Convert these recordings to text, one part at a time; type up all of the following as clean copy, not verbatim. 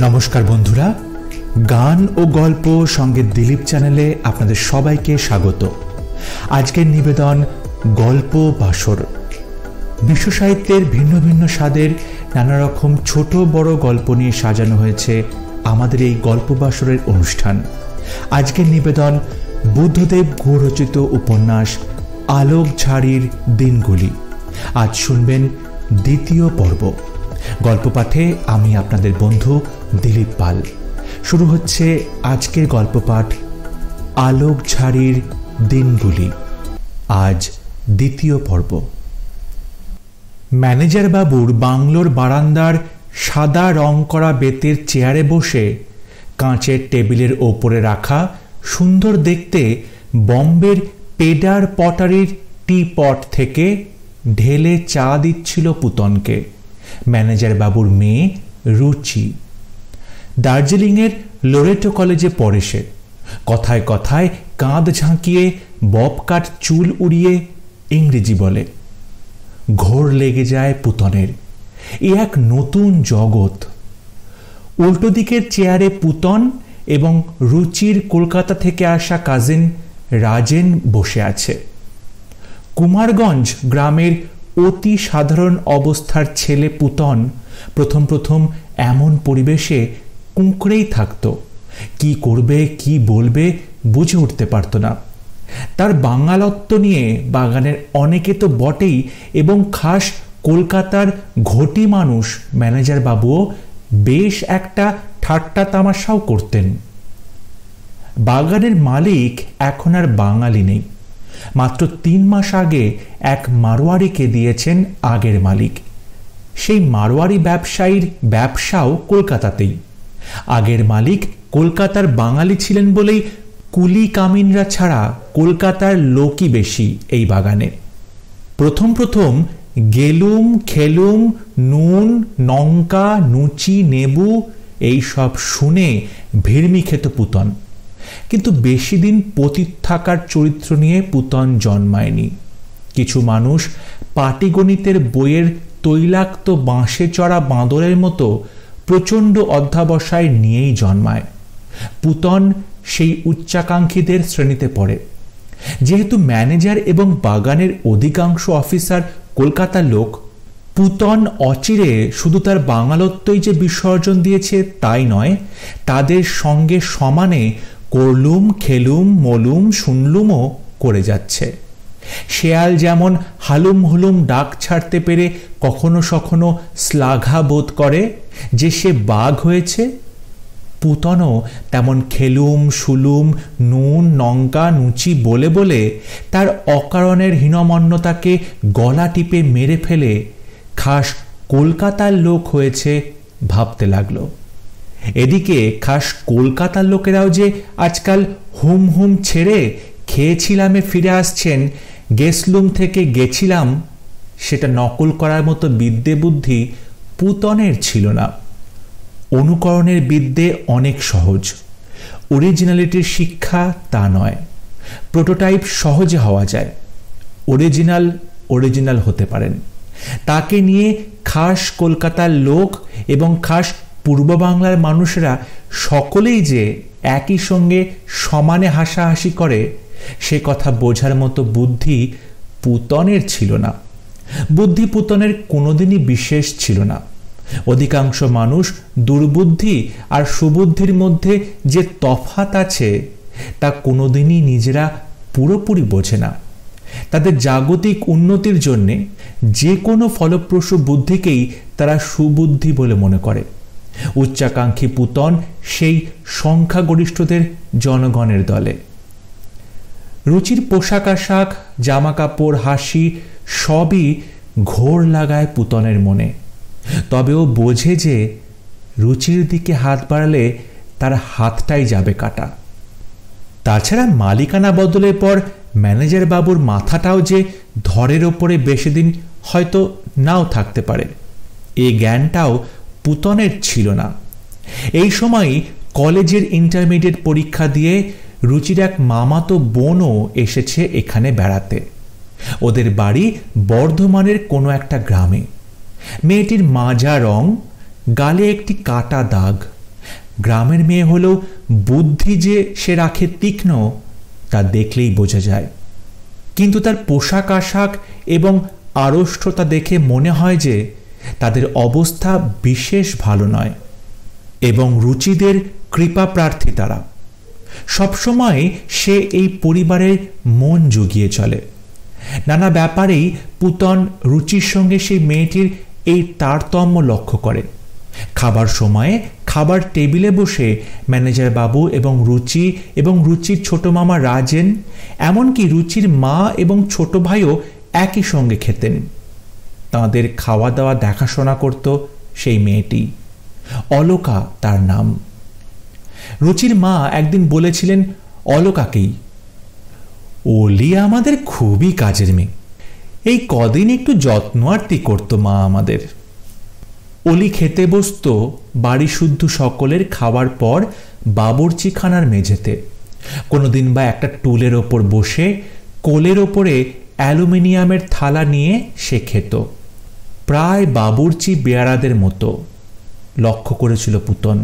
নমস্কার বন্ধুরা, গান ও গল্প সঙ্গে দিলীপ চ্যানেলে আপনাদের সবাইকে স্বাগত। আজকের নিবেদন গল্প বাসর। বিশ্ব সাহিত্যের ভিন্ন ভিন্ন স্বাদের নানা রকম ছোট বড় গল্প নিয়ে সাজানো হয়েছে আমাদের এই গল্প বাসরের অনুষ্ঠান। আজকের নিবেদন বুদ্ধদেব গুহ রচিত উপন্যাস আলোক ঝাড়ির দিনগুলি। আজ শুনবেন দ্বিতীয় পর্ব। গল্প পাঠে আমি আপনাদের বন্ধু দিলীপ পাল। শুরু হচ্ছে আজকের গল্প পাঠ আলোক ঝাড়ির দিনগুলি। আজ দ্বিতীয় পর্ব। ম্যানেজার বাবুর বাংলোর বারান্দার সাদা রং করা বেতের চেয়ারে বসে কাঁচের টেবিলের ওপরে রাখা সুন্দর দেখতে বম্বের পেডার পটারির টি পট থেকে ঢেলে চা দিচ্ছিল পুতনকে ম্যানেজার বাবুর মেয়ে রুচি। দার্জিলিংয়ের লোরেটো কলেজে পড়ে সে। কথায় কথায় কাঁধ ঝাঁকিয়ে ববকাট চুল উড়িয়ে ইংরেজি বলে। ঘোর লেগে যায় পুতনের। এ এক নতুন জগৎ। উল্টো দিকের চেয়ারে পুতন এবং রুচির কলকাতা থেকে আসা কাজিন রাজেন বসে আছে। কুমারগঞ্জ গ্রামের অতি সাধারণ অবস্থার ছেলে পুতন প্রথম প্রথম এমন পরিবেশে কুঁকড়েই থাকত। কি করবে কি বলবে বুঝে উঠতে পারত না। তার বাঙালত্ব নিয়ে বাগানের অনেকে তো বটেই, এবং খাস কলকাতার ঘটি মানুষ ম্যানেজার বাবুও বেশ একটা ঠাট্টা তামাশাও করতেন। বাগানের মালিক এখন আর বাঙালি নেই। মাত্র 3 মাস আগে এক মারোয়ারিকে দিয়েছেন আগের মালিক। সেই মারোয়ারি ব্যবসায়ীর ব্যবসাও কলকাতাতেই। আগের মালিক কলকাতার বাঙালি ছিলেন বলেই কুলি কামিনরা ছাড়া কলকাতার লোকই বেশি এই বাগানে। প্রথম প্রথম গেলুম খেলুম নুন লঙ্কা নুচি নেবু এই সব শুনে ভিড়মি খেত পুতন। কিন্তু বেশি দিন পতিত থাকার চরিত্র নিয়ে পুতন জন্মায়নি। কিছু মানুষ পাটিগণিতের বইয়ের তৈলাক্ত বাঁশে চড়া বাঁদরের মতো প্রচণ্ড অধ্যাবসায় নিয়েই জন্মায়। পুতন সেই উচ্চাকাঙ্ক্ষীদের শ্রেণীতে পড়ে। যেহেতু ম্যানেজার এবং বাগানের অধিকাংশ অফিসার কলকাতার লোক, পুতন অচিরে শুধু তার বাঙালত্বই যে বিসর্জন দিয়েছে তাই নয়, তাদের সঙ্গে সমানে করলুম খেলুম মলুম শুনলুমও করে যাচ্ছে। শেয়াল যেমন হালুম হুলুম ডাক ছাড়তে পেরে কখনো কখনো শ্লাঘা বোধ করে যে সে বাঘ হয়েছে, পুতনও তেমন খেলুম শুলুম নুন লঙ্কা নুচি বলে বলে তার অকারণের হীনমন্যতাকে গলা টিপে মেরে ফেলে খাস কলকাতার লোক হয়েছে ভাবতে লাগলো। এদিকে খাস কলকাতার লোকেরাও যে আজকাল হুম হুম ছেড়ে খেয়েছিলামে ফিরে আসছেন, গেসলুম থেকে গেছিলাম সেটা নকল করার মতো বিদ্যে বুদ্ধি পুতনের ছিল না। অনুকরণের বিদ্যে অনেক সহজ, অরিজিনালিটির শিক্ষা তা নয়। প্রোটোটাইপ সহজে হওয়া যায়, অরিজিনাল হতে পারেন। তাকে নিয়ে খাস কলকাতার লোক এবং খাস পূর্ব বাংলার মানুষেরা সকলেই যে একই সঙ্গে সমানে হাসাহাসি করে সে কথা বোঝার মতো বুদ্ধি পুতনের ছিল না। বুদ্ধি পুতনের কোনোদিনই বিশেষ ছিল না। অধিকাংশ মানুষ দুর্বুদ্ধি আর সুবুদ্ধির মধ্যে যে তফাৎ আছে তা কোনোদিনই নিজেরা পুরোপুরি বোঝে না। তাদের জাগতিক উন্নতির জন্যে যে কোনো ফলপ্রসূ বুদ্ধিকেই তারা সুবুদ্ধি বলে মনে করে। উচ্চাকাঙ্ক্ষী পুতন সেই সংখ্যাগরিষ্ঠদের জনগণের দলে। রুচির পোশাক আশাক জামা কাপড় হাসি সবই ঘোর লাগায় পুতনের মনে। তবে ও বোঝে যে রুচির দিকে হাত বাড়ালে তার হাতটাই যাবে কাটা। তাছাড়া মালিকানা বদলের পর ম্যানেজার বাবুর মাথাটাও যে ধরের ওপরে বেশি দিন হয়তো নাও থাকতে পারে, এই জ্ঞানটাও পুতনের ছিল না। এই সময়ই কলেজের ইন্টারমিডিয়েট পরীক্ষা দিয়ে রুচির এক মামাতো বোনও এসেছে এখানে বেড়াতে। ওদের বাড়ি বর্ধমানের কোনো একটা গ্রামে। মেয়েটির মাজা রং, গালে একটি কাটা দাগ, গ্রামের মেয়ে হলেও বুদ্ধি যে সে রাখে তীক্ষ্ণ তা দেখলেই বোঝা যায়। কিন্তু তার পোশাক আশাক এবং আড়ষ্টতা দেখে মনে হয় যে তাদের অবস্থা বিশেষ ভালো নয় এবং রুচিদের কৃপা প্রার্থী তারা। সবসময় সে এই পরিবারের মন জুগিয়ে চলে। নানা ব্যাপারেই পুতন রুচির সঙ্গে সেই মেয়েটির এই তারতম্য লক্ষ্য করে। খাবার সময়ে খাবার টেবিলে বসে ম্যানেজার বাবু এবং রুচির ছোট মামা রাজেন, এমনকি রুচির মা এবং ছোট ভাইও একই সঙ্গে খেতেন। তাঁদের খাওয়া দাওয়া দেখাশোনা করত সেই মেয়েটি, অলকা তার নাম। রুচির মা একদিন বলেছিলেন অলকাকেই, ওলি আমাদের খুবই কাজের মেয়ে, এই কদিন একটু যত্ন আরতি করতো মা আমাদের। অলি খেতে বসত বাড়ি শুদ্ধ সকলের খাওয়ার পর বাবুর্চিখানার মেঝেতে, কোনোদিন বা একটা টুলের ওপর বসে কোলের ওপরে অ্যালুমিনিয়ামের থালা নিয়ে সে খেত, প্রায় বাবুর্চি বেয়ারাদের মতো। লক্ষ্য করেছিল পুতন।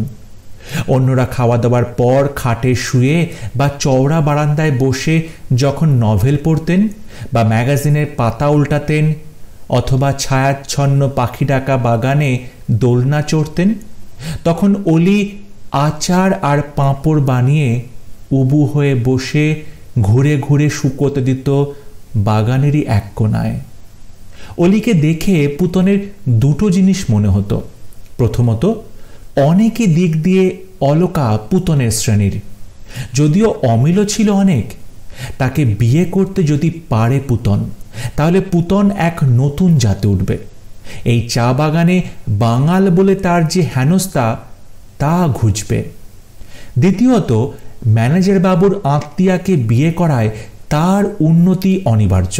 অন্যরা খাওয়া দাওয়ার পর খাটে শুয়ে বা চওড়া বারান্দায় বসে যখন নভেল পড়তেন বা ম্যাগাজিনের পাতা উল্টাতেন অথবা ছায়াচ্ছন্ন পাখি ডাকা বাগানে দোলনা চড়তেন, তখন অলি আচার আর পাঁপড় বানিয়ে উবু হয়ে বসে ঘুরে ঘুরে শুকোতে দিত বাগানেরই এক কোণায়। অলিকে দেখে পুতনের দুটো জিনিস মনে হতো। প্রথমত, অনেকই দিক দিয়ে অলকা পুতনের শ্রেণীর, যদিও অমিলও ছিল অনেক। তাকে বিয়ে করতে যদি পারে পুতন, তাহলে পুতন এক নতুন জাতে উঠবে। এই চা বাগানে বাঙাল বলে তার যে হেনস্থা তা ঘুচবে। দ্বিতীয়ত, ম্যানেজার বাবুর আত্মীয়াকে বিয়ে করায় তার উন্নতি অনিবার্য।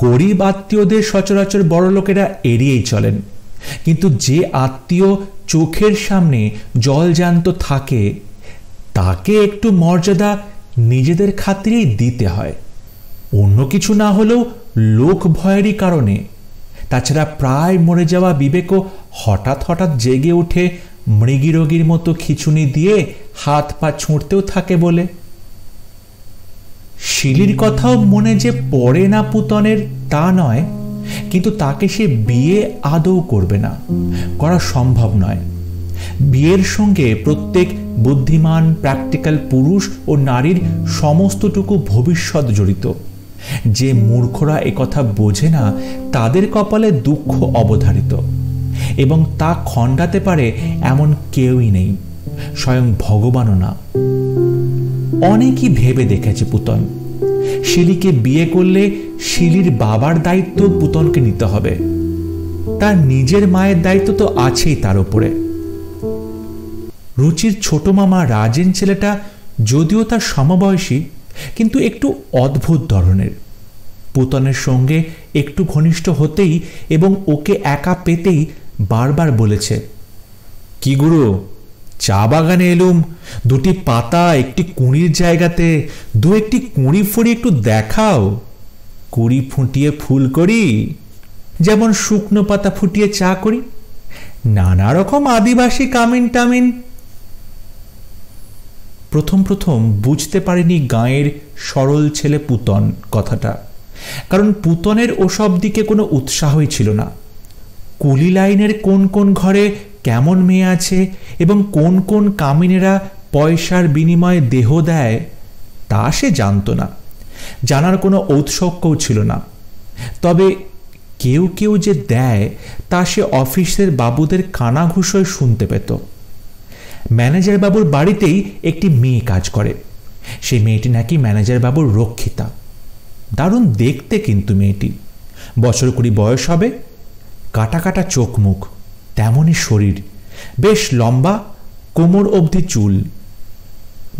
গরিব আত্মীয়দের সচরাচর বড় লোকেরা এড়িয়েই চলেন, কিন্তু যে আত্মীয় চোখের সামনে জলজান্ত থাকে তাকে একটু মর্যাদা নিজেদের খাতিরেই দিতে হয়, অন্য কিছু না হলেও লোক ভয়েরই কারণে। তাছাড়া প্রায় মরে যাওয়া বিবেকও হঠাৎ হঠাৎ জেগে উঠে মৃগীরোগীর মতো খিচুনি দিয়ে হাত পা ছুঁড়তেও থাকে বলে। শিলির কথাও মনে যে পড়ে না পুতনের তা নয়, কিন্তু তাকে সে বিয়ে আদৌ করবে না, করা সম্ভব নয়। বিয়ের সঙ্গে প্রত্যেক বুদ্ধিমান প্র্যাকটিক্যাল পুরুষ ও নারীর সমস্তটুকু ভবিষ্যৎ জড়িত। যে মূর্খরা একথা বোঝে না তাদের কপালে দুঃখ অবধারিত, এবং তা খণ্ডাতে পারে এমন কেউই নেই, স্বয়ং ভগবানও না। অনেকই ভেবে দেখেছে পুতন, শিলিকে বিয়ে করলে শিলির বাবার দায়িত্ব পুতনকে নিতে হবে, তার নিজের মায়ের দায়িত্ব তো আছেই তার উপরে। রুচির ছোট মামা রাজেন ছেলেটা যদিও তার সমবয়সী, কিন্তু একটু অদ্ভুত ধরনের। পুতনের সঙ্গে একটু ঘনিষ্ঠ হতেই এবং ওকে একা পেতেই বারবার বলেছে, কি গুরু, চা বাগানে এলুম, দুটি পাতা একটি কুঁড়ির জায়গাতে দু একটি কুঁড়ি ফুড়ি একটু দেখাও, কুঁড়ি ফুটিয়ে ফুল করি, যেমন শুকনো পাতা ফুটিয়ে চা করি, নানা রকম আদিবাসী কামিন টামিন। প্রথম প্রথম বুঝতে পারেনি গাঁয়ের সরল ছেলে পুতন কথাটা, কারণ পুতনের ওসব দিকে কোনো উৎসাহই ছিল না। কুলি লাইনের কোন কোন ঘরে কেমন মেয়ে আছে এবং কোন কোন কামিনেরা পয়সার বিনিময়ে দেহ দেয় তা সে জানত না, জানার কোনো ঔৎসুক্যও ছিল না। তবে কেউ কেউ যে দেয় তা সে অফিসের বাবুদের কানাঘুষোয় শুনতে পেত। ম্যানেজার বাবুর বাড়িতেই একটি মেয়ে কাজ করে, সেই মেয়েটি নাকি ম্যানেজার বাবুর রক্ষিতা। দারুণ দেখতে কিন্তু মেয়েটি, বছর 20 বয়স হবে, কাটা কাটা চোখ মুখ, তেমনই শরীর, বেশ লম্বা, কোমর অবধি চুল।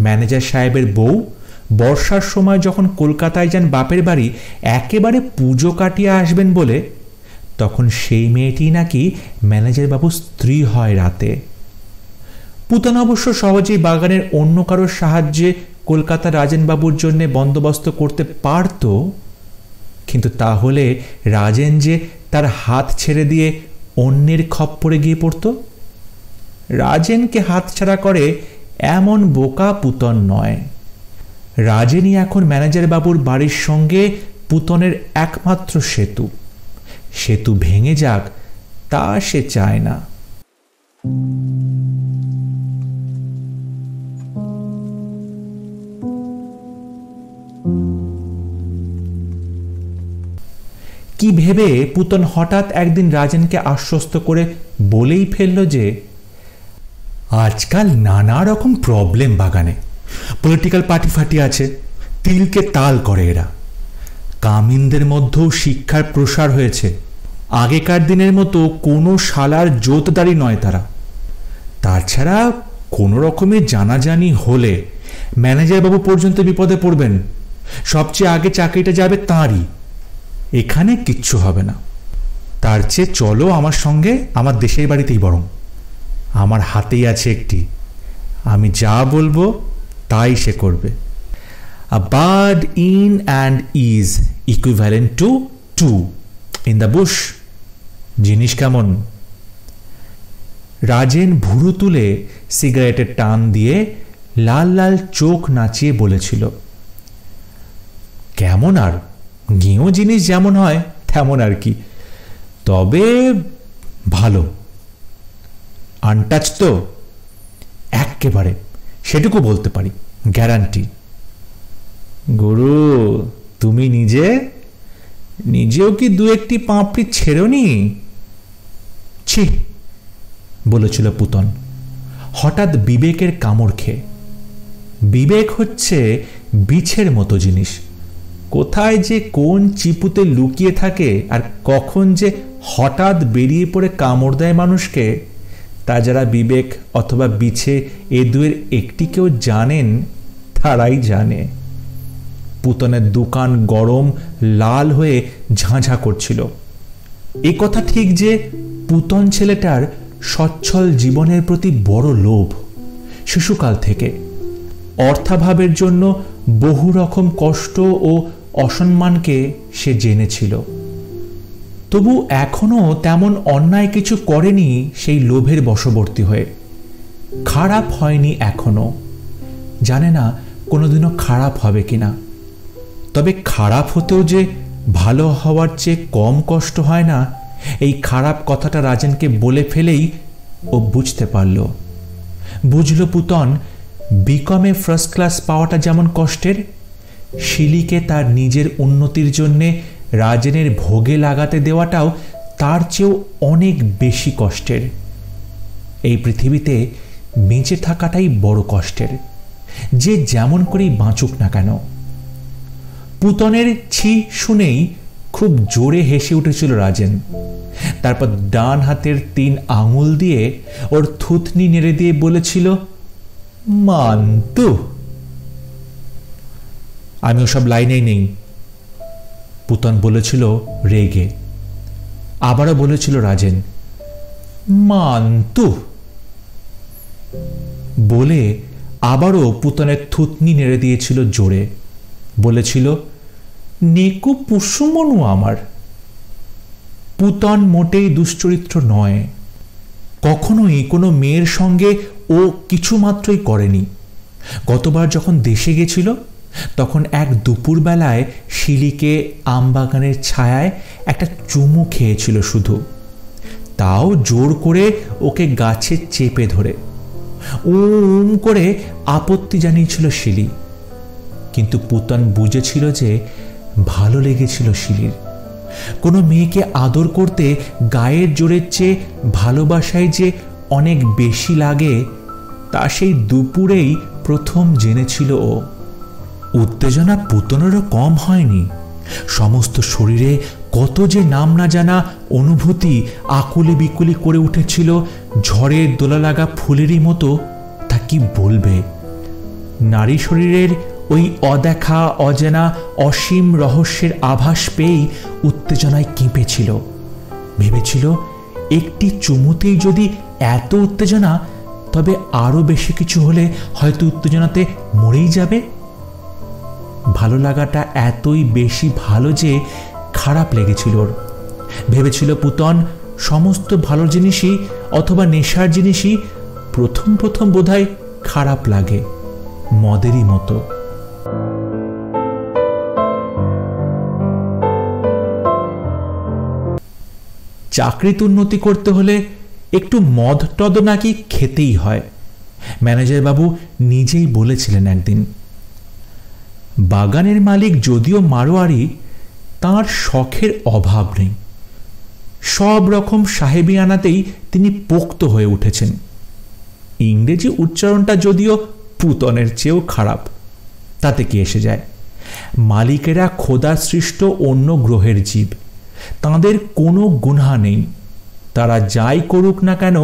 ম্যানেজার সাহেবের বউ বর্ষার সময় যখন কলকাতায় যান বাপের বাড়ি একেবারে পুজো কাটিয়ে আসবেন বলে, তখন সেই মেয়েটি নাকি ম্যানেজার বাবুর স্ত্রী হয় রাতে। পুতন অবশ্য সহজেই বাগানের অন্য কারোর সাহায্যে কলকাতা রাজেনবাবুর জন্য বন্দোবস্ত করতে পারত, কিন্তু তাহলে রাজেন যে তার হাত ছেড়ে দিয়ে অন্যের খপ্পরে গিয়ে পড়ত। রাজেনকে হাতছাড়া করে এমন বোকা পুতন নয়। রাজেনই এখন ম্যানেজার বাবুর বাড়ির সঙ্গে পুতনের একমাত্র সেতু। সেতু ভেঙে যাক তা সে চায় না। কি ভেবে পুতন হঠাৎ একদিন রাজেনকে আশ্বস্ত করে বলেই ফেলল যে আজকাল নানা রকম প্রবলেম বাগানে, পলিটিক্যাল পার্টি ফাটি আছে, তিলকে তাল করে এরা। কামিনদের মধ্যেও শিক্ষার প্রসার হয়েছে, আগেকার দিনের মতো কোনো শালার জোতদারি নয় তারা। তাছাড়া কোনো রকমের জানাজানি হলে ম্যানেজার বাবু পর্যন্ত বিপদে পড়বেন, সবচেয়ে আগে চাকরিটা যাবে তাঁরই। এখানে কিচ্ছু হবে না, তার চেয়ে চলো আমার সঙ্গে আমার দেশের বাড়িতেই, বরং আমার হাতেই আছে একটি, আমি যা বলবো তাই সে করবে। A bird in and is equivalent to two in the bush। জিনিস কেমন? রাজেন ভুরু তুলে সিগারেটের টান দিয়ে লাল লাল চোখ নাচিয়ে বলেছিল, কেমন আর, গেঁয়ো জিনিস যেমন হয় তেমন আর কি, তবে ভালো। আনটাচ তো একেবারে, সেটুকু বলতে পারি, গ্যারান্টি। গুরু, তুমি নিজেও কি দু একটি পাঁপড়ি ছেড়োনি? ছি, বলেছিল পুতন হঠাৎ বিবেকের কামড় খেয়ে। বিবেক হচ্ছে বিছের মতো জিনিস, কোথায় যে কোন চিপুতে লুকিয়ে থাকে আর কখন যে হঠাৎ বেরিয়ে পড়ে কামড় দেয় মানুষকে, তা যারা বিবেক অথবা বিছে এ দুয়ের একটি কেউ জানেন তারাই জানে। পুতনের দোকান গরম লাল হয়ে ঝাঁঝা করছিল। এ কথা ঠিক যে পুতন ছেলেটার সচ্ছল জীবনের প্রতি বড় লোভ, শিশুকাল থেকে। অর্থাভাবের জন্য বহু রকম কষ্ট ও অসম্মানকে সে জেনেছিল, তবু এখনো তেমন অন্যায় কিছু করেনি সেই লোভের বশবর্তী হয়ে। খারাপ হয়নি এখনো, জানে না কোনোদিনও খারাপ হবে কিনা। তবে খারাপ হতেও যে ভালো হওয়ার চেয়ে কম কষ্ট হয় না, এই খারাপ কথাটা রাজেনকে বলে ফেলেই ও বুঝতে পারল। বুঝল পুতন বিকমে ফার্স্ট ক্লাস পাওয়াটা যেমন কষ্টের, শিলিকে তার নিজের উন্নতির জন্যে রাজেনের ভোগে লাগাতে দেওয়াটাও তার চেয়েও অনেক বেশি কষ্টের। এই পৃথিবীতে বেঁচে থাকাটাই বড় কষ্টের, যে যেমন করেই বাঁচুক না কেন। পুতনের ছি শুনেই খুব জোরে হেসে উঠেছিল রাজেন। তারপর ডান হাতের 3 আঙুল দিয়ে ওর থুতনি নেড়ে দিয়ে বলেছিল, মান্তু। আমি ওসব লাইনেই নেই, পুতন বলেছিল রেগে। আবারও বলেছিল রাজেন, মান্তু। বলে আবারও পুতনের থুতনি নেড়ে দিয়েছিল জোরে, বলেছিল, নেকু পুষ্যমনু আমার। পুতন মোটেই দুশ্চরিত্র নয়, কখনোই কোনো মেয়ের সঙ্গে ও কিছু মাত্রই করেনি। গতবার যখন দেশে গেছিল তখন এক দুপুরবেলায় শিলিকে আমবাগানের ছায়ায় একটা চুমু খেয়েছিল শুধু, তাও জোর করে ওকে গাছে চেপে ধরে। উম করে আপত্তি জানিয়েছিল শিলি, কিন্তু পুতন বুঝেছিল যে ভালো লেগেছিল শিলির। কোনো মেয়েকে আদর করতে গায়ের জোরের চেয়ে ভালোবাসায় যে অনেক বেশি লাগে তা সেই দুপুরেই প্রথম জেনেছিল ও। উত্তেজনা পুতনেরও কম হয়নি, সমস্ত শরীরে কত যে নাম না জানা অনুভূতি আকুলি বিকুলি করে উঠেছিল, ঝড়ের দোলা লাগা ফুলেরই মতো। তা কি বলবে? নারী শরীরের ওই অদেখা অজানা অসীম রহস্যের আভাস পেয়েই উত্তেজনায় কেঁপেছিল। ভেবেছিল একটি চুমুতেই যদি এত উত্তেজনা, তবে আরো বেশি কিছু হলে হয়তো উত্তেজনাতে মরেই যাবে। ভালো লাগাটা এতই বেশি ভালো যে খারাপ লেগেছিল ওর। ভেবেছিল পুতন সমস্ত ভালো জিনিসই অথবা নেশার জিনিসই প্রথম প্রথম বোধহয় খারাপ লাগে, মদেরই মতো। চাকরিতে উন্নতি করতে হলে একটু মদ টদ নাকি খেতেই হয়। ম্যানেজার বাবু নিজেই বলেছিলেন একদিন। বাগানের মালিক যদিও মারোয়ারি, তার শখের অভাব নেই। সব রকম সাহেবিয়ানাতেই তিনি পোক্ত হয়ে উঠেছেন। ইংরেজি উচ্চারণটা যদিও পুতনের চেয়েও খারাপ, তাতে কি এসে যায়? মালিকেরা খোদা সৃষ্ট অন্য গ্রহের জীব, তাদের কোনো গুনাহ নেই। তারা যাই করুক না কেন,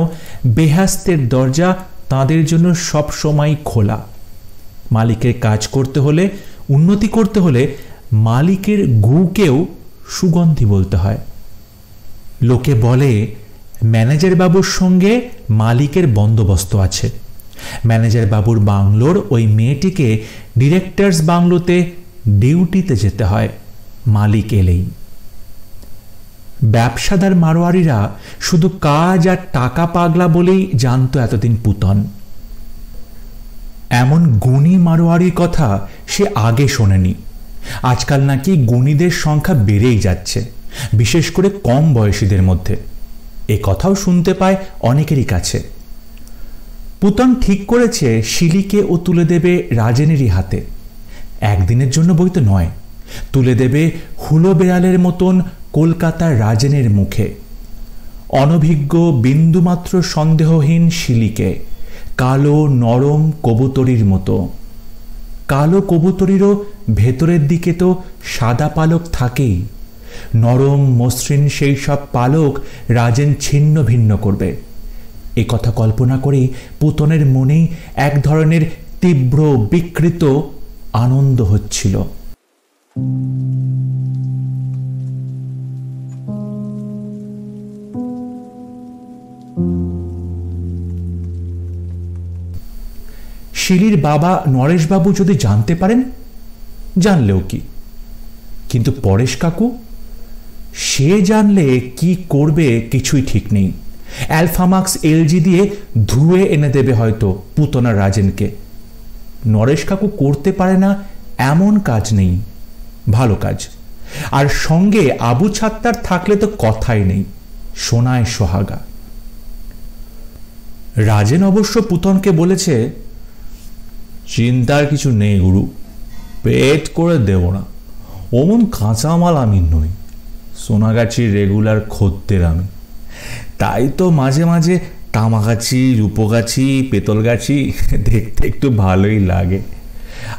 বেহেশতের দরজা তাদের জন্য সব সময় খোলা। মালিকের কাজ করতে হলে, উন্নতি করতে হলে মালিকের গুকেও সুগন্ধি বলতে হয়। লোকে বলে ম্যানেজার বাবুর সঙ্গে মালিকের বন্দোবস্ত আছে। ম্যানেজার বাবুর বাংলোর ওই মেয়েটিকে ডিরেক্টরস বাংলোতে ডিউটিতে যেতে হয় মালিক এলেই। ব্যবসাদার মারোয়ারিরা শুধু কাজ আর টাকা পাগলা বলেই জানত এতদিন পুতন। এমন গুণী মারোয়ারির কথা সে আগে শোনেনি। আজকাল নাকি গুণীদের সংখ্যা বেড়েই যাচ্ছে, বিশেষ করে কম বয়সীদের মধ্যে। এ কথাও শুনতে পায় অনেকেরই কাছে। পুতন ঠিক করেছে শিলিকে ও তুলে দেবে রাজেনেরই হাতে। একদিনের জন্য বইতে নয়, তুলে দেবে হুলো বেড়ালের মতন কলকাতার রাজেনের মুখে। অনভিজ্ঞ, বিন্দুমাত্র সন্দেহহীন শিলিকে, কালো নরম কবুতরির মতো। কালো কবুতরিরও ভেতরের দিকে তো সাদা পালক থাকেই। নরম মসৃণ সেই সব পালক রাজেন ছিন্ন ভিন্ন করবে। এ কথা কল্পনা করেই পুতনের মনেই এক ধরনের তীব্র বিকৃত আনন্দ হচ্ছিল। শিলির বাবা নরেশবাবু যদি জানতে পারেন, জানলেও কি, কিন্তু পরেশ কাকু, সে জানলে কি করবে কিছুই ঠিক নেই। অ্যালফামাক্স এলজি দিয়ে ধুয়ে এনে দেবে হয়তো পুতনা রাজেনকে। নরেশ কাকু করতে পারে না এমন কাজ নেই, ভালো কাজ। আর সঙ্গে আবু ছাত্তার থাকলে তো কথাই নেই, সোনায় সোহাগা। রাজেন অবশ্য পুতনকে বলেছে, চিন্তার কিছু নেই গুরু, পেট করে দেব না। অমন কাঁচামাল আমি নই, সোনাগাছির রেগুলার খদ্দের আমি। তাই তো মাঝে মাঝে তামাগাছি, রূপগাছি, পেতলগাছি দেখতে একটু ভালোই লাগে।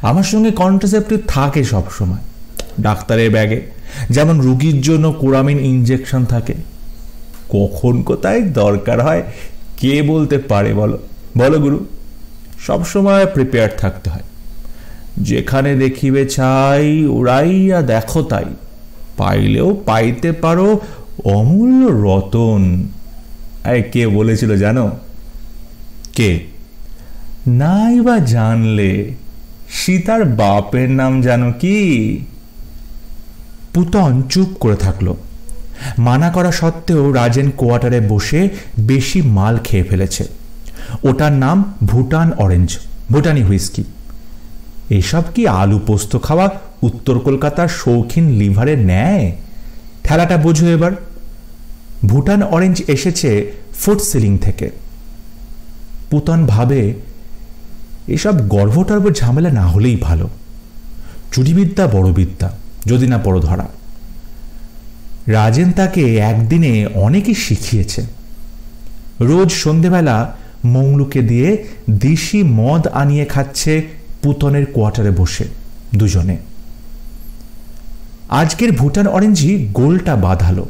আমার সঙ্গে কন্ট্রাসেপটিভ থাকে সবসময়, ডাক্তারের ব্যাগে, যেমন রুগীর জন্য কোরামিন ইঞ্জেকশন থাকে। কখন কোথায় দরকার হয় কে বলতে পারে বলো বলো গুরু? সবসময় প্রিপেয়ার থাকতে হয়। যেখানে দেখিবে ছাই, উড়াইয়া দেখো তাই, পাইলেও পাইতে পারো অমূল্য রতন। আরে কে বলেছিল জানো? কে? নাই বা জানলে সীতার বাপের নাম জানো কি? পুতন চুপ করে থাকলো। মানা করা সত্ত্বেও রাজেন কোয়ার্টারে বসে বেশি মাল খেয়ে ফেলেছে। ওটার নাম ভুটান অরেঞ্জ, ভুটানি হুইস্কি। এসব কি আলু পোস্ত খাওয়া উত্তর কলকাতার শৌখিন লিভারের ন্যায়? ঠেলাটা বোঝো এবার। ভুটান অরেঞ্জ এসেছে ফুড সিলিং থেকে। পুতন ভাবে এসব গর্ভটর্ব ঝামেলা না হলেই ভালো। চুরিবিদ্যা বড় বিদ্যা, যদি না পড়ো ধরা। রাজেন তাকে একদিনে অনেকই শিখিয়েছে। রোজ সন্ধেবেলা মংলুকে দিয়ে দেশি মদ আনিয়ে খাচ্ছে পুতনের কোয়ার্টারে বসে দুজনে। আজকের ভুটান অরেঞ্জই গোলটা বাঁধালো।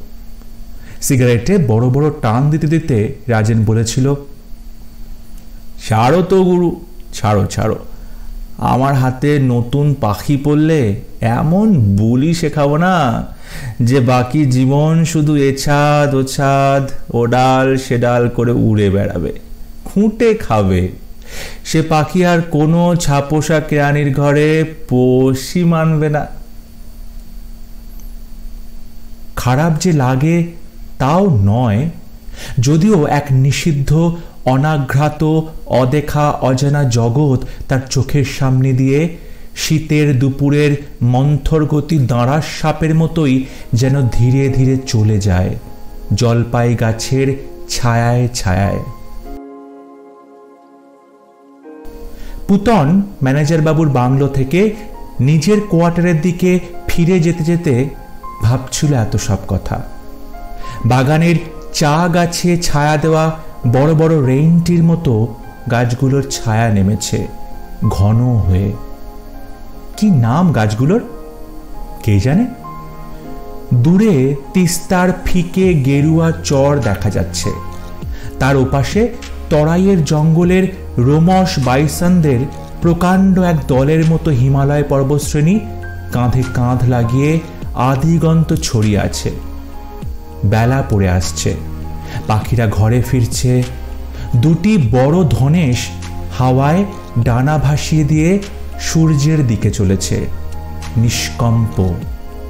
সিগারেটে বড় বড় টান দিতে দিতে রাজেন বলেছিল, ছাড়ো তো গুরু, ছাড়ো ছাড়ো। আমার হাতে নতুন পাখি পড়লে এমন বুলি শেখাবো না যে বাকি জীবন শুধু এছাদ ও ছাদ, ও ডাল সে ডাল করে উড়ে বেড়াবে, খুঁটে খাবে। সে পাখি আর কোনো ছাপোষা কেরানির ঘরে পোষই মানবে না। খারাপ যে লাগে তাও নয়, যদিও এক নিষিদ্ধ অনাঘ্রাত অদেখা অজানা জগৎ তার চোখের সামনে দিয়ে শীতের দুপুরের মন্থর গতি দাঁড়ার সাপের মতোই যেন ধীরে ধীরে চলে যায় জলপাই গাছের ছায়ায় ছায়ায়। পুতন ম্যানেজার বাবুর বাংলো থেকে নিজের কোয়ার্টারের দিকে ফিরে যেতে যেতে ভাবছিল এত সব কথা। বাগানের চা গাছে ছায়া দেওয়া বড় বড় রেইনটির মতো গাছগুলোর ছায়া নেমেছে ঘন হয়ে। কি নাম গাছগুলোর কে জানে? দূরে তিস্তার ফিকে গেরুয়া চর দেখা যাচ্ছে, তার ওপাশে তরাইয়ের জঙ্গলের রোমশ বাইসনদের প্রকাণ্ড এক দলের মতো হিমালয় পর্বতশ্রেণী কাঁধে কাঁধ লাগিয়ে আদিগন্ত ছড়িয়ে আছে। বেলা পড়ে আসছে, পাখিরা ঘরে ফিরছে। দুটি বড় ধনেশ হাওয়ায় ডানা ভাসিয়ে দিয়ে সূর্যের দিকে চলেছে নিষ্কম্প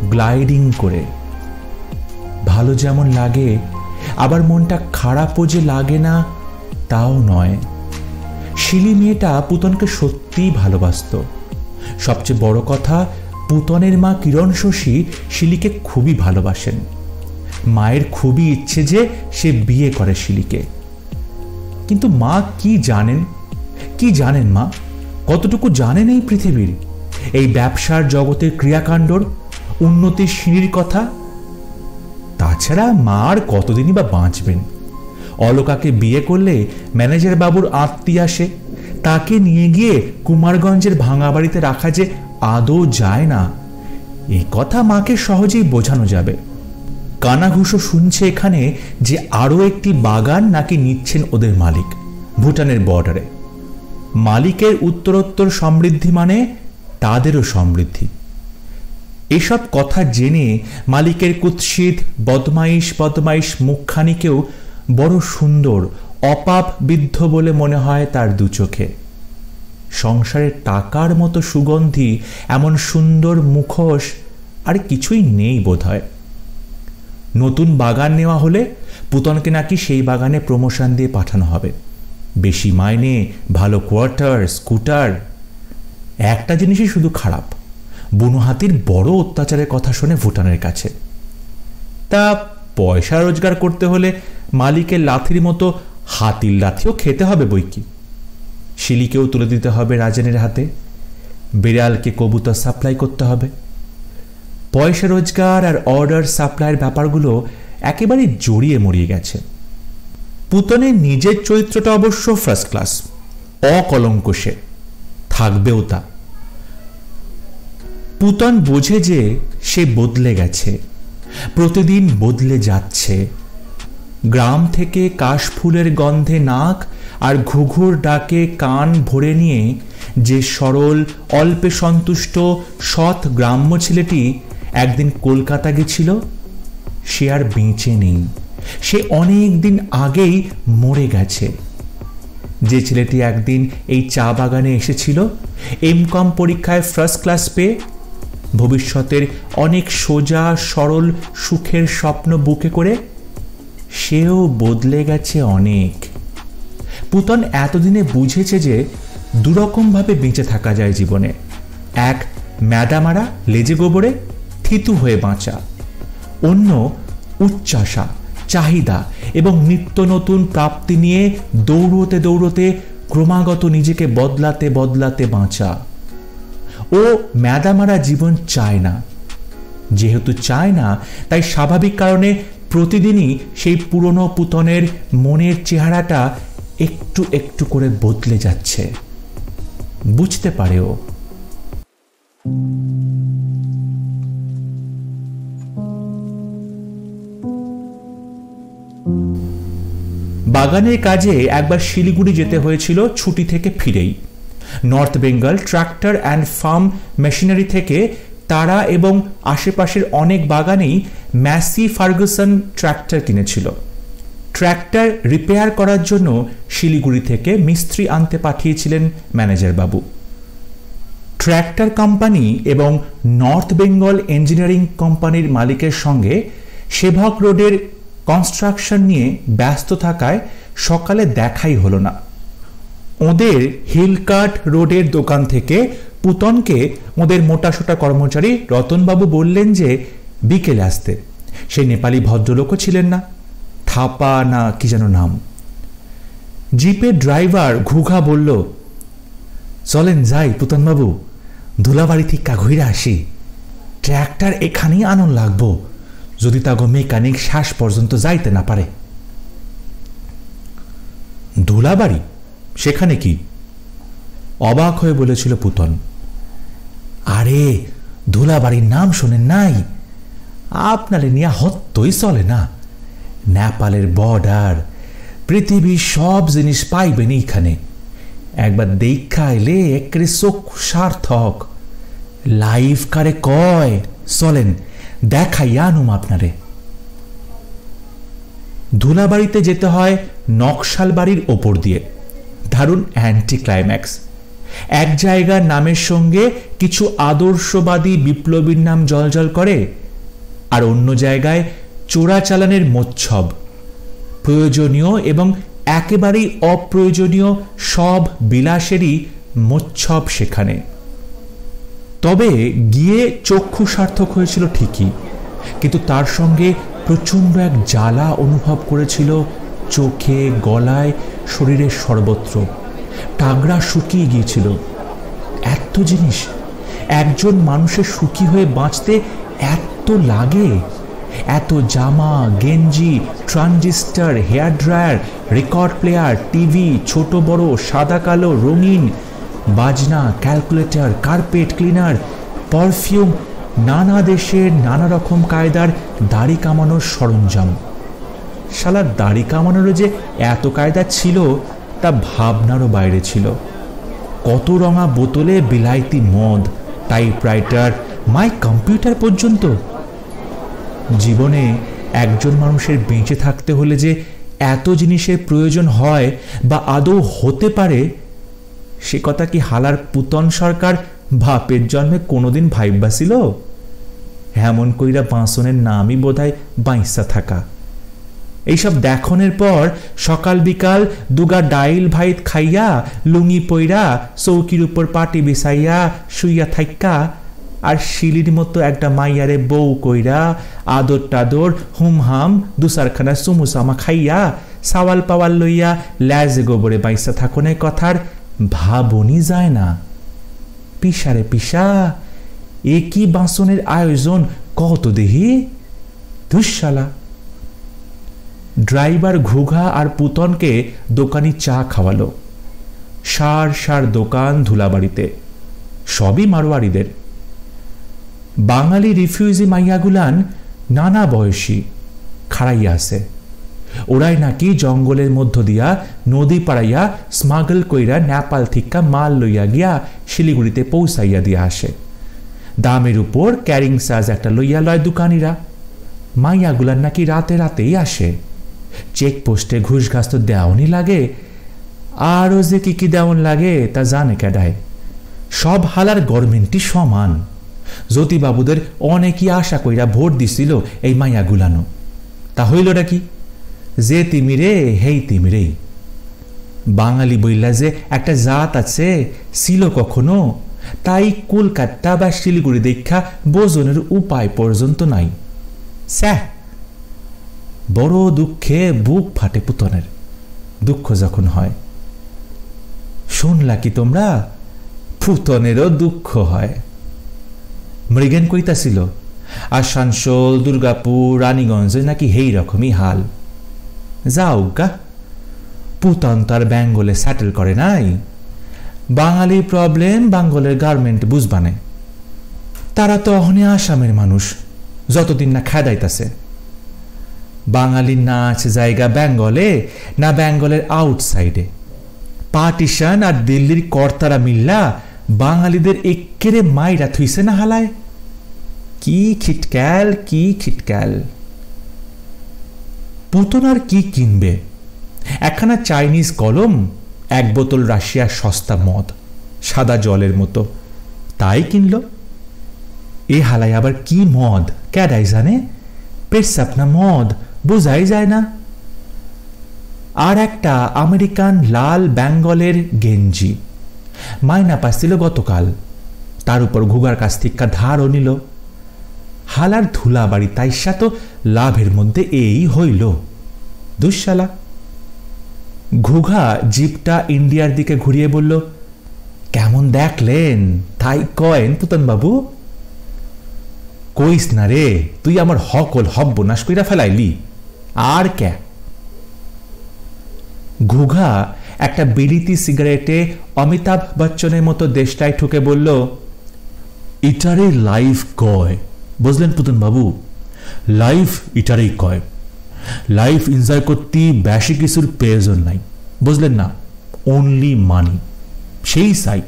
গ্লাইডিং করে। ভালো যেমন লাগে, আবার মনটা খারাপও যে লাগে না তাও নয়। শিলি মেয়েটা পুতনকে সত্যিই ভালোবাসত। সবচেয়ে বড় কথা, পুতনের মা কিরণ শশী শিলিকে খুবই ভালোবাসেন। মায়ের খুবই ইচ্ছে যে সে বিয়ে করে শিলিকে। কিন্তু মা কি জানেন মা? কতটুকু জানেন এই পৃথিবীর, এই ব্যবসার জগতের ক্রিয়াকাণ্ডর, উন্নতির সিঁড়ির কথা? তাছাড়া মা আর কতদিনই বা বাঁচবেন? অলকাকে বিয়ে করলে ম্যানেজার বাবুর আত্মীয় আসে, তাকে নিয়ে গিয়ে কুমারগঞ্জের ভাঙা বাড়িতে রাখা যে আদৌ যায় না, এই কথা মাকে সহজেই বোঝানো যাবে। কানাঘুষো শুনছে এখানে যে আরো একটি বাগান নাকি নিচ্ছেন ওদের মালিক ভুটানের বর্ডারে। মালিকের উত্তরোত্তর সমৃদ্ধি মানে তাদেরও সমৃদ্ধি। এসব কথা জেনে মালিকের কুৎসিত বদমাইশ মুখখানিকেও বড় সুন্দর অপাপ বিদ্ধ বলে মনে হয় তার দু চোখে। সংসারের টাকার মতো সুগন্ধি এমন সুন্দর মুখোশ আর কিছুই নেই বোধহয়। নতুন বাগান নেওয়া হলে পুতনকে নাকি সেই বাগানে প্রমোশন দিয়ে পাঠানো হবে, বেশি মাইনে, ভালো কোয়ার্টার, স্কুটার। একটা জিনিসই শুধু খারাপ, বুনো হাতির বড় অত্যাচারের কথা শোনে ভুটানের কাছে। তা পয়সা রোজগার করতে হলে মালিকের লাথির মতো হাতির লাথিও খেতে হবে বইকি। শিলিকেও তুলে দিতে হবে রাজেনের হাতে, বিড়ালকে কবুতর সাপ্লাই করতে হবে। পয়সা রোজগার আর অর্ডার সাপ্লাইয়ের ব্যাপারগুলো একেবারে জড়িয়ে মরিয়ে গেছে। পুতনের নিজের চরিত্রটা অবশ্য ফার্স্ট ক্লাস, অকলঙ্ক, সে থাকবেও তা। পুতন বোঝে যে সে বদলে গেছে, প্রতিদিন বদলে যাচ্ছে। গ্রাম থেকে কাশফুলের গন্ধে নাক আর ঘুঘুর ডাকে কান ভরে নিয়ে যে সরল অল্পে সন্তুষ্ট সৎ গ্রাম্য ছেলেটি একদিন কলকাতা গেছিল, সে আর বেঁচে নেই। সে অনেক দিন আগেই মরে গেছে। যে ছেলেটি একদিন এই চা বাগানে এসেছিল, এমকম পরীক্ষায় ফার্স্ট ক্লাস পেয়ে ভবিষ্যতের অনেক সোজা সরল সুখের স্বপ্ন বুকে করে, সেও বদলে গেছে অনেক। পুতন এতদিনে বুঝেছে যে দুরকমভাবে বেঁচে থাকা যায় জীবনে। এক, ম্যাদামারা লেজে গোবরে থিতু হয়ে বাঁচা। অন্য, উচ্চাসা, চাহিদা এবং নিত্য নতুন প্রাপ্তি নিয়ে দৌড়তে দৌড়তে ক্রমাগত নিজেকে বদলাতে বদলাতে বাঁচা। ও ম্যাদামারা জীবন চায় না। যেহেতু চায় না, তাই স্বাভাবিক কারণে প্রতিদিনই সেই পুরনো পুতনের মনের চেহারাটা একটু একটু করে বদলে যাচ্ছে। বুঝতে পারে ও। বাগানের কাজে একবার শিলিগুড়ি যেতে হয়েছিল ছুটি থেকে ফিরেই। North Bengal tractor and farm machinery থেকে তারা এবং আশেপাশের অনেক বাগানেই ম্যাসি ফার্গুসন ট্র্যাক্টর কিনেছিল। ট্র্যাক্টর রিপেয়ার করার জন্য শিলিগুড়ি থেকে মিস্ত্রি আনতে পাঠিয়েছিলেন ম্যানেজার বাবু। ট্র্যাক্টর কোম্পানি এবং নর্থ বেঙ্গল ইঞ্জিনিয়ারিং কোম্পানির মালিকের সঙ্গে সেভক রোডের কনস্ট্রাকশন নিয়ে ব্যস্ত থাকায় সকালে দেখাই হলো না। ওদের হিলকাট রোডের দোকান থেকে পুতনকে ওদের মোটাসোটা কর্মচারী রতনবাবু বললেন যে বিকেলে আসতে। সেই নেপালি ভদ্রলোকও ছিলেন না, থাপা না কি যেন নাম। জিপের ড্রাইভার ঘুঘা বলল, চলেন যাই পুতনবাবু, ধুলাবাড়ি থেকে ঘুরে আসি। ট্র্যাক্টর এখানেই আনন্দ লাগবো, যদি তাগো মেকানিক শ্বাস পর্যন্ত যাইতে না পারে। ধুলাবাড়ি সেখানে কি? অবাক হয়ে বলেছিল পুতন। আরে ধুলাবাড়ির নাম শোনেন নাই? আপনারে নিয়ে হত্যই চলে না। নেপালের বর্ডার, পৃথিবীর সব জিনিস পাইবেন এইখানে। একবার দেখা এলে একেবারে চক্ষু সার্থক। লাইফ কারে কয়, চলেন দেখাই আনুম আপনারে। ধুলাবাড়িতে যেতে হয় নকশাল বাড়ির ওপর দিয়ে। দারুণ অ্যান্টি ক্লাইম্যাক্স। এক জায়গার নামের সঙ্গে কিছু আদর্শবাদী বিপ্লবীর নাম জলজল করে, আর অন্য জায়গায় চোরাচালানের মোচ্ছব। প্রয়োজনীয় এবং একেবারেই অপ্রয়োজনীয় সব বিলাসেরই মোচ্ছব সেখানে। তবে গিয়ে চক্ষু সার্থক হয়েছিল ঠিকই, কিন্তু তার সঙ্গে প্রচণ্ড এক জ্বালা অনুভব করেছিল চোখে, গলায়, শরীরের সর্বত্র। টাগরা শুকিয়ে গিয়েছিল। এত জিনিস একজন মানুষের সুখী হয়ে বাঁচতে এত লাগে। এত জামা, গেঞ্জি, transistor, hair dryer, record player, TV, ছোট বড়, সাদা কালো, রঙিন, বাজনা, ক্যালকুলেটর, কার্পেট ক্লিনার, পারফিউম, নানা দেশের নানা রকম কায়দার দাড়ি কামানোর সরঞ্জাম। শালা দাড়ি কামানোরও যে এত কায়দা ছিল তা ভাবনারও বাইরে ছিল। কত রঙা বোতলে বিলাইতি মদ, টাইপরাইটার, মাই কম্পিউটার পর্যন্ত। জীবনে একজন মানুষের বেঁচে থাকতে হলে যে এত জিনিসের প্রয়োজন হয় বা আদৌ হতে পারে, সে কথা কি হালার পুতন সরকার বাপের জন্মে কোনোদিন ভাইবাছিল? এমন কইরা বাঁচনের নামই বোধহয় বাইসা থাকা। এইসব দেখনের পর সকাল বিকাল দুগা ডাইল ভাইত খাইয়া, লুঙ্গি পইরা, চৌকির উপর পাটি বিছাইয়া শুইয়া থাইকা, আর শিলির মতো একটা মাইয়ারে বউ কইরা আদর টাদর হুমহাম দুসারখানা চুমুচামা খাইয়া সাওয়াল পাওয়াল লইয়া ল্যাজে গোবরে বাইসা থাকনের কথার ভাবনি যায় না। পিসারে পিসা, এ কি বাঁচনের আয়োজন কত দেহি দুঃশালা। ড্রাইভার ঘুঘা আর পুতনকে দোকানি চা খাওয়ালো। সার সার দোকান ধুলাবাড়িতে, সবই মারোয়ারিদের। বাঙালি রিফিউজি মাইয়াগুলান নানা বয়সী খাড়াইয়া আছে। ওরাই নাকি জঙ্গলের মধ্য দিয়া নদী পাড়াইয়া স্মাগল কইরা নেপাল থিকা মাল লইয়া গিয়া শিলিগুড়িতে পৌঁছাইয়া দিয়া আসে। দামের উপর ক্যারিং চার্জ একটা লইয়া লয় দোকানিরা। মাইয়াগুলান নাকি রাতে রাতেই আসে। চেকপোস্টে ঘুষ ঘাস তো দেওয়ানি লাগে, আরও যে কি কি দেওয়ান লাগে তা জানে কেডায়। সব হালার গভর্নমেন্টই সমান। জ্যোতিবাবুদের অনেকই আশা কইরা ভোট দিছিল এই মাইয়াগুলানো। তা হইলটা কি? যে তিমিরে হেই তিমিরেই। বাঙালি বইলা যে একটা জাত আছে ছিল কখনো, তাই কলকাতা বা শিলিগুড়ি দেখা বোঝনের উপায় পর্যন্ত নাই। স্যাহ, বড় দুঃখে বুক ফাটে পুতনের। দুঃখ যখন হয়। শুনলা কি তোমরা? পুতনেরও দুঃখ হয়। মৃগেন কইতাছিল আসানসোল, দুর্গাপুর, রানীগঞ্জে নাকি হেই রকমই হাল। যাও গা, পুতন তার বেঙ্গলে সেটেল করে নাই। বাঙালি প্রবলেম বাঙ্গলের গার্মেন্ট বুঝবানে। তারা তো অহনে আসামের মানুষ, যতদিন না খেদাইতাছে। বাঙালির না আছে জায়গা বেঙ্গলে, না বেঙ্গলের আউটসাইডে। পার্টিশন আর দিল্লির কর্তারা মিল্লা বাঙালিদের এক্কেরে মাইরা থুইছে না হালায়। কি খিটক্যাল, কি খিটক্যাল। পুতন আর কি কিনবে? একখানা চাইনিজ কলম, এক বোতল রাশিয়ার সস্তা মদ, সাদা জলের মতো, তাই কিনল। এ হালায় আবার কি মদ কেডাই জানে? পেটসাপ না মদ বোঝাই যায় না। আর একটা আমেরিকান লাল বেঙ্গলের গেঞ্জি। মাইনা পাচ্ছিল গতকাল, তার উপর ঘুগার কাছ থেকে ধারও নিল। হালার ধুলা বাড়ি তাইসা তো লাভের মধ্যে এই হইল দুঃশালা। ঘুঘা জিপটা ইন্ডিয়ার দিকে ঘুরিয়ে বলল, কেমন দেখলেন তাই কয়েন পুতন বাবু? কইস না রে, তুই আমার হকল হব্বনাশ কইরা ফেলাইলি। আর কে? ঘুঘা একটা বিড়িতি সিগারেটে অমিতাভ বচ্চনের মতো দেশটায় ঠুকে বলল, ইটারে লাইফ কয়, বুঝলেন পুতন বাবু? লাইফ ইটারেই কয়। লাইফ এনজয় করতে বেশি কিছুর প্রয়োজন নাই, বুঝলেন না? অনলি মানি, সেই সাই,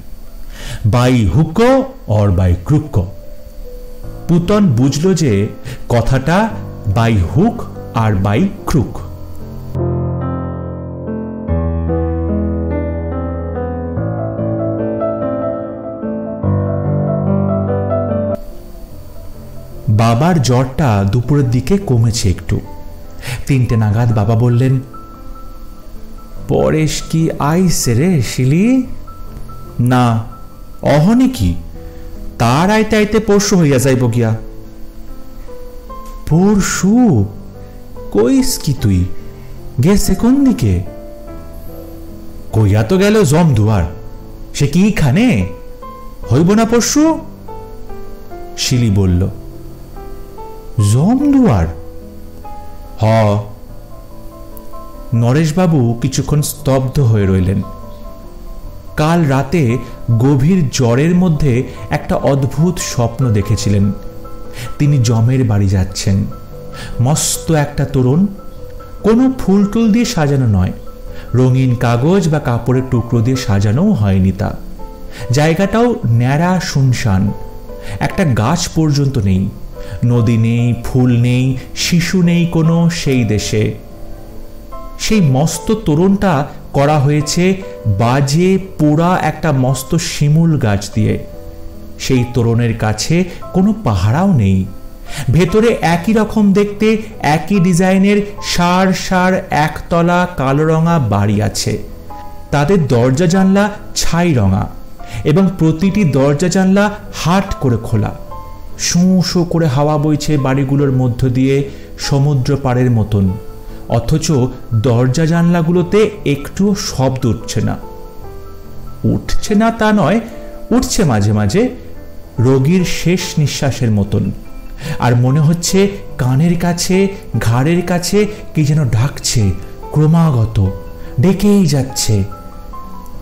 by hook or by crook. পুতন বুঝল যে কথাটা বাই হুক আর বাই ক্রুক। বাবার জ্বরটা দুপুরের দিকে কমেছে একটু। 3টে নাগাদ বাবা বললেন, পরেশ কি আইসে রে শিলি? না, অহনি কি, তার আইতে আইতে পরশু হইয়া যাইব গিয়া। পরশু? কইস কি তুই? গেছে কোন দিকে? কইয়া তো গেল জমদুয়ার, সে কি খানে হইব না পরশু? শিলি বলল, জমদুয়ার? হ। নরেশবাবু কিছুক্ষণ স্তব্ধ হয়ে রইলেন। কাল রাতে গভীর জ্বরের মধ্যে একটা অদ্ভুত স্বপ্ন দেখেছিলেন। তিনি জমের বাড়ি যাচ্ছেন। মস্ত একটা তোরণ, কোনো ফুল টুল দিয়ে সাজানো নয়, রঙিন কাগজ বা কাপড়ের টুকরো দিয়ে সাজানোও হয়নি তা। জায়গাটাও ন্যাড়া শুনশান, একটা গাছ পর্যন্ত নেই, নদী নেই, ফুল নেই, শিশু নেই কোনো সেই দেশে। সেই মস্ত তোরণটা করা হয়েছে বাজে পোড়া একটা মস্ত শিমুল গাছ দিয়ে। সেই তোরণের কাছে কোনো পাহারাও নেই। ভেতরে একই রকম দেখতে, একই ডিজাইনের সার সার একতলা কালো রঙা বাড়ি আছে। তাদের দরজা জানলা ছাই রঙা এবং প্রতিটি দরজা জানলা হাট করে খোলা। শোঁ শোঁ করে হাওয়া বইছে বাড়িগুলোর মধ্য দিয়ে সমুদ্র পাড়ের মতন, অথচ দরজা জানলাগুলোতে একটুও শব্দ উঠছে না। উঠছে না তা নয়, উঠছে মাঝে মাঝে, রোগীর শেষ নিঃশ্বাসের মতন। আর মনে হচ্ছে কানের কাছে, ঘাড়ের কাছে কি যেন ডাকছে, ক্রমাগত ডেকেই যাচ্ছে,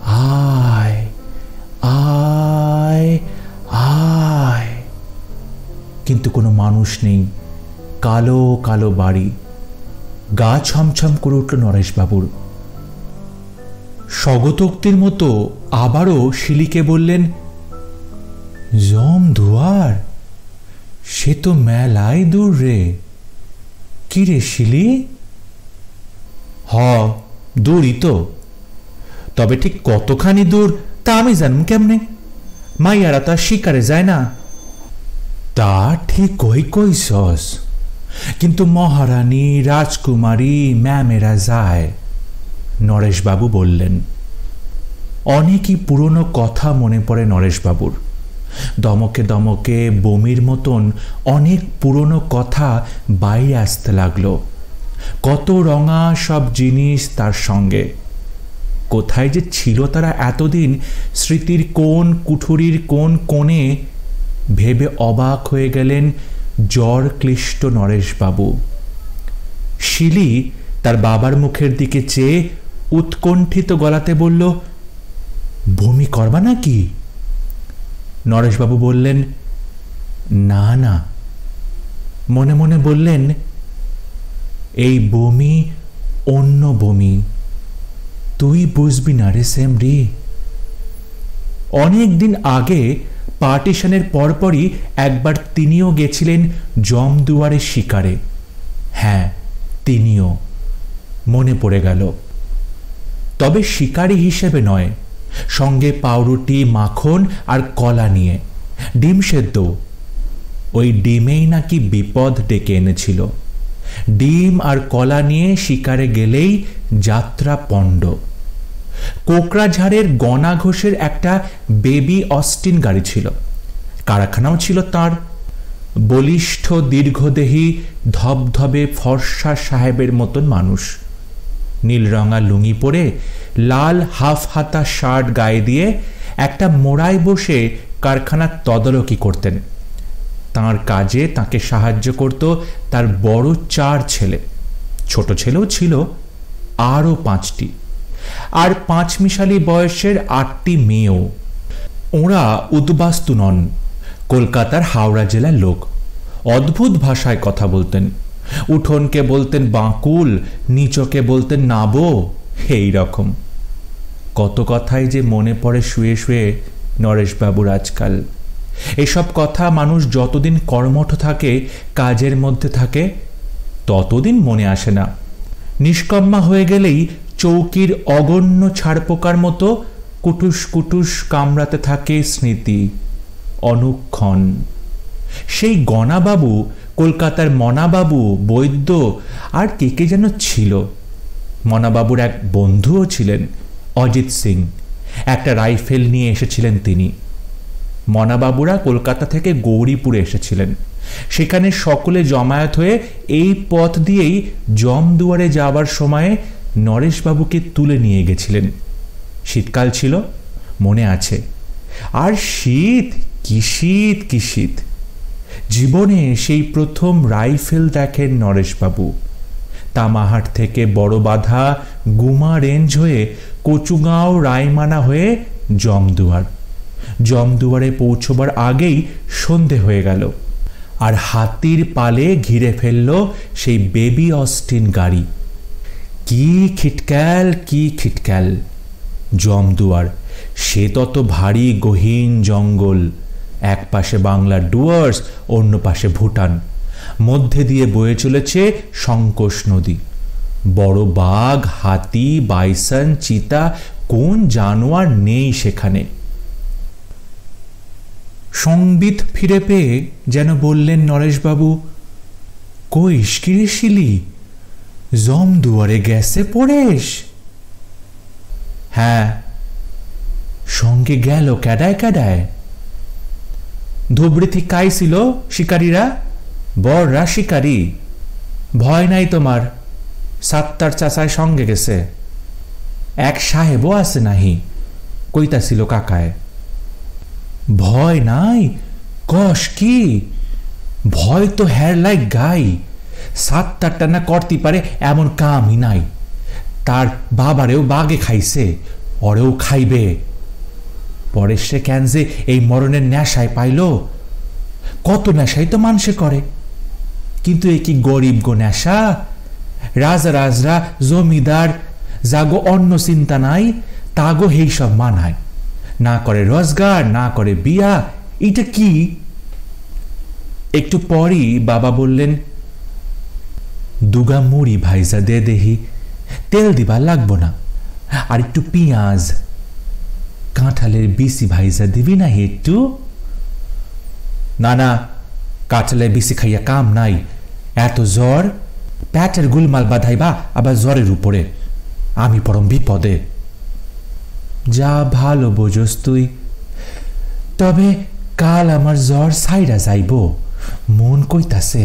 আয় আয় আয়। কিন্তু কোনো মানুষ নেই। কালো কালো বাড়ি। গা ছমছম করে উঠল নরেশবাবুর। স্বগতোক্তির মতো আবারও শিলিকে বললেন, জমদুয়ার? সে তো মেলায় দূর রে। কি রে শিলি? হ, দূরই তো, তবে ঠিক কতখানি দূর তা আমি জানব কেমনে? মাইয়ারা তো আর শিকারে যায় না। তা ঠিক কইসস, কিন্তু মহারানী, রাজকুমারী, ম্যামেরা যায়। নরেশবাবু বললেন। অনেকই পুরনো কথা মনে পড়ে নরেশবাবুর। দমকে দমকে বমির মতন অনেক পুরনো কথা বাইরে আসতে লাগলো। কত রঙা সব জিনিস তার সঙ্গে। কোথায় যে ছিল তারা এতদিন, স্মৃতির কোন কুঠুরির কোন কোণে, ভেবে অবাক হয়ে গেলেন জ্বর ক্লিষ্ট নরেশবাবু। শিলি তার বাবার মুখের দিকে চেয়ে উৎকণ্ঠিত গলাতে বলল, বমি করবা নাকি? নরেশবাবু বললেন, না না। মনে মনে বললেন, এই বমি অন্য বমি, তুই বুঝবি না রে সেমরি। অনেক দিন আগে পার্টিশনের পরপরই একবার তিনিও গেছিলেন জমদুয়ারের শিকারে। হ্যাঁ, তিনিও, মনে পড়ে গেল। তবে শিকারী হিসেবে নয়, সঙ্গে পাউরুটি, মাখন আর কলা নিয়ে, ডিম সেদ্ধ। ওই ডিমেই নাকি বিপদ ডেকে এনেছিল। ডিম আর কলা নিয়ে শিকারে গেলেই যাত্রা পণ্ড। কোকড়াঝাড়ের গনা ঘোষের একটা বেবি অস্টিন গাড়ি ছিল, কারখানাও ছিল তার। বলিষ্ঠ দীর্ঘদেহী ধবধবে ফর্সা সাহেবের মতন মানুষ, নীলরঙা লুঙ্গি পরে লাল হাফ হাতা শার্ট গায়ে দিয়ে একটা মোড়ায় বসে কারখানার তদারকি করতেন। তাঁর কাজে তাকে সাহায্য করত তার বড় 4 ছেলে, ছোট ছেলেও ছিল আরও 5টি, আর 5 মিশালি বয়সের 8টি মেয়েও। ওরা উদ্বাস্তু নন, কলকাতার হাওড়া জেলার লোক। অদ্ভুত ভাষায় কথা বলতেন, উঠোনকে বলতেন বাঁকুল, নিচকে বলতেন নাবো, এই রকম। কত কথাই যে মনে পড়ে শুয়ে শুয়ে নরেশবাবুর আজকাল। এসব কথা মানুষ যতদিন কর্মঠ থাকে, কাজের মধ্যে থাকে, ততদিন মনে আসে না। নিষ্কম্মা হয়ে গেলেই চৌকির অগণ্য ছাড়পোকার মতো কুটুস কুটুস কামড়াতে থাকে স্মৃতি অনুক্ষণ। সেই গনাবাবু, কলকাতার মনাবাবু, বৈদ্য আর কে কে যেন ছিল। মনাবাবুর এক বন্ধুও ছিলেন, অজিত সিং। একটা রাইফেল নিয়ে এসেছিলেন তিনি। মনাবাবুরা কলকাতা থেকে গৌরীপুরে এসেছিলেন। সেখানে সকলে জমায়েত হয়ে এই পথ দিয়েই জমদুয়ারে যাবার সময়ে নরেশবাবুকে তুলে নিয়ে গেছিলেন। শীতকাল ছিল, মনে আছে। আর শীত, কি শীত, কি শীত! জীবনে সেই প্রথম রাইফেল দেখেন নরেশবাবু। তামাহাট থেকে বড় বাধা গুমা রেঞ্জ হয়ে কচুগাঁও রায়মানা হয়ে জমদুয়ার। জমদুয়ারে পৌঁছবার আগেই সন্ধে হয়ে গেল, আর হাতির পালে ঘিরে ফেলল সেই বেবি অস্টিন গাড়ি। কি খিটক্যাল, কি খিটক্যাল! জমদুয়ার, সে তত ভারী গহীন জঙ্গল। এক পাশে বাংলার ডুয়ার্স, অন্য পাশে ভুটান। মধ্যে দিয়ে বয়ে চলেছে সংকোষ নদী। বড় বাঘ, হাতি, বাইসন, চিতা, কোন জানোয়ার নেই সেখানে। সংবিত ফিরে পেয়ে যেন বললেন নরেশবাবু, কইস কিরে শিলি, জমদুয়ারে গেছে পড়েস? হ্যাঁ। সঙ্গে গেল ক্যাডায় ক্যাডায়? ধুবড়ি থেকে আইছিল শিকারীরা, বড়রা শিকারী। ভয় নাই তোমার, 7টার চাচায় সঙ্গে গেছে। এক সাহেবও আছে নাহি, কইতাছিল কাকায়। ভয় নাই কস কি? ভয় তো হ্যার লাইক গাই। 7টারটা না করতে পারে এমন কামই নাই। তার বাবারেও বাগে খাইছে, ওরেও খাইবে। পরে সে কেন যে এই মরণের নেশায় পাইল? কত নেশাই তো মানুষে করে, কিন্তু এ কি গরিব গো নেশা? রাজা রাজরা, জমিদার, যাগো অন্য চিন্তা নাই, তাগো হেই সব মানায়। না করে রোজগার, না করে বিয়া, এটা কি? একটু পরই বাবা বললেন, দুগা মুড়ি ভাইজা দে দেহি, তেল দিবার লাগবো না, আর একটু পেঁয়াজ। কাঁঠালের বিসি ভাইজা দিবি না একটু? না না, কাঁঠালের বিসি খাইয়া কাম নাই। এত জ্বর, প্যাটের গুলমাল বাঁধাইবা আবার জ্বরের উপরে। আমি পরম বিপদে। যা ভালো বোঝস তুই। তবে কাল আমার জ্বর সাইরা যাইব, মন কইতাছে।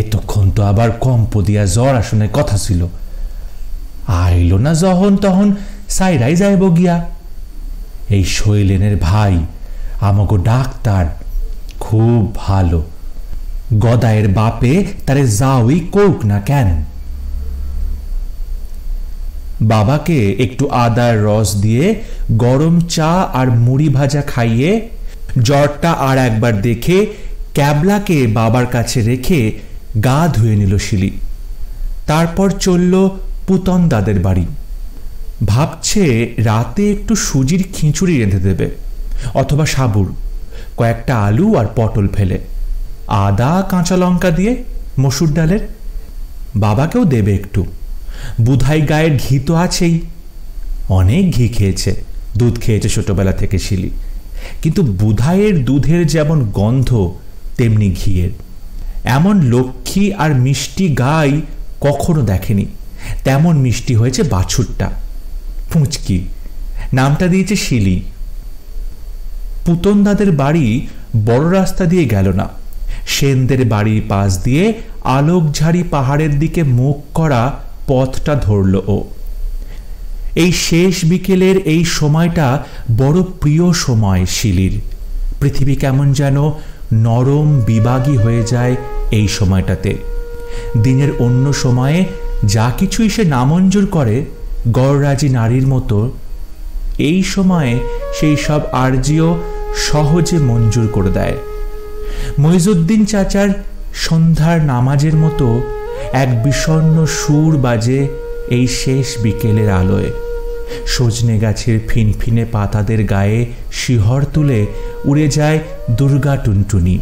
এতক্ষণ তো আবার কম্প দিয়া জ্বর আসনের কথা ছিল, আইল না যখন তখন সাইরাই যাইব গিয়া। এই শৈলেনের ভাই আমাগো ডাক্তার, খুব ভালো। গদায়ের বাপে তারে যাওই কোক না কেন। বাবাকে একটু আদার রস দিয়ে গরম চা আর মুড়ি ভাজা খাইয়ে জ্বরটা আর একবার দেখে ক্যাবলাকে বাবার কাছে রেখে গা ধুয়ে নিল শিলি। তারপর চলল পুতন দাদের বাড়ি। ভাবছে রাতে একটু সুজির খিচুড়ি রেঁধে দেবে, অথবা সাবুর, কয়েকটা আলু আর পটল ফেলে, আদা কাঁচা লঙ্কা দিয়ে, মসুর ডালের। বাবাকেও দেবে একটু। বুধাই গায়ের ঘি তো আছেই, অনেক ঘি খেয়েছে, দুধ খেয়েছে ছোটবেলা থেকে শিলি। কিন্তু বুধাইয়ের দুধের যেমন গন্ধ তেমনি ঘিয়ের। এমন লক্ষ্মী আর মিষ্টি গাই কখনো দেখেনি, তেমন মিষ্টি হয়েছে বাছুরটা। পুঁচকি, নামটা দিয়েছে শিলি। পুতনদাদের বাড়ি বড় রাস্তা দিয়ে গেল না, সেনদের বাড়ির পাশ দিয়ে আলোকঝাড়ি পাহাড়ের দিকে মুখ করা পথটা ধরল ও। এই শেষ বিকেলের এই সময়টা বড় প্রিয় সময় শিলির। পৃথিবী কেমন যেন নরম বিবাগী হয়ে যায় এই সময়টাতে। দিনের অন্য সময়ে যা কিছুই সে নামঞ্জুর করে গড়রাজি নারীর মতো, এই সময়ে সেই সব আর্জিও সহজে মঞ্জুর করে দেয়। মইজুদ্দিন চাচার সন্ধ্যার নামাজের মতো এক বিষণ্ণ সুর বাজে এই শেষ বিকেলের আলোয়। সজনে গাছের ফিনফিনে পাতাদের গায়ে শিহর তুলে উড়ে যায় দুর্গা টুনটুনি।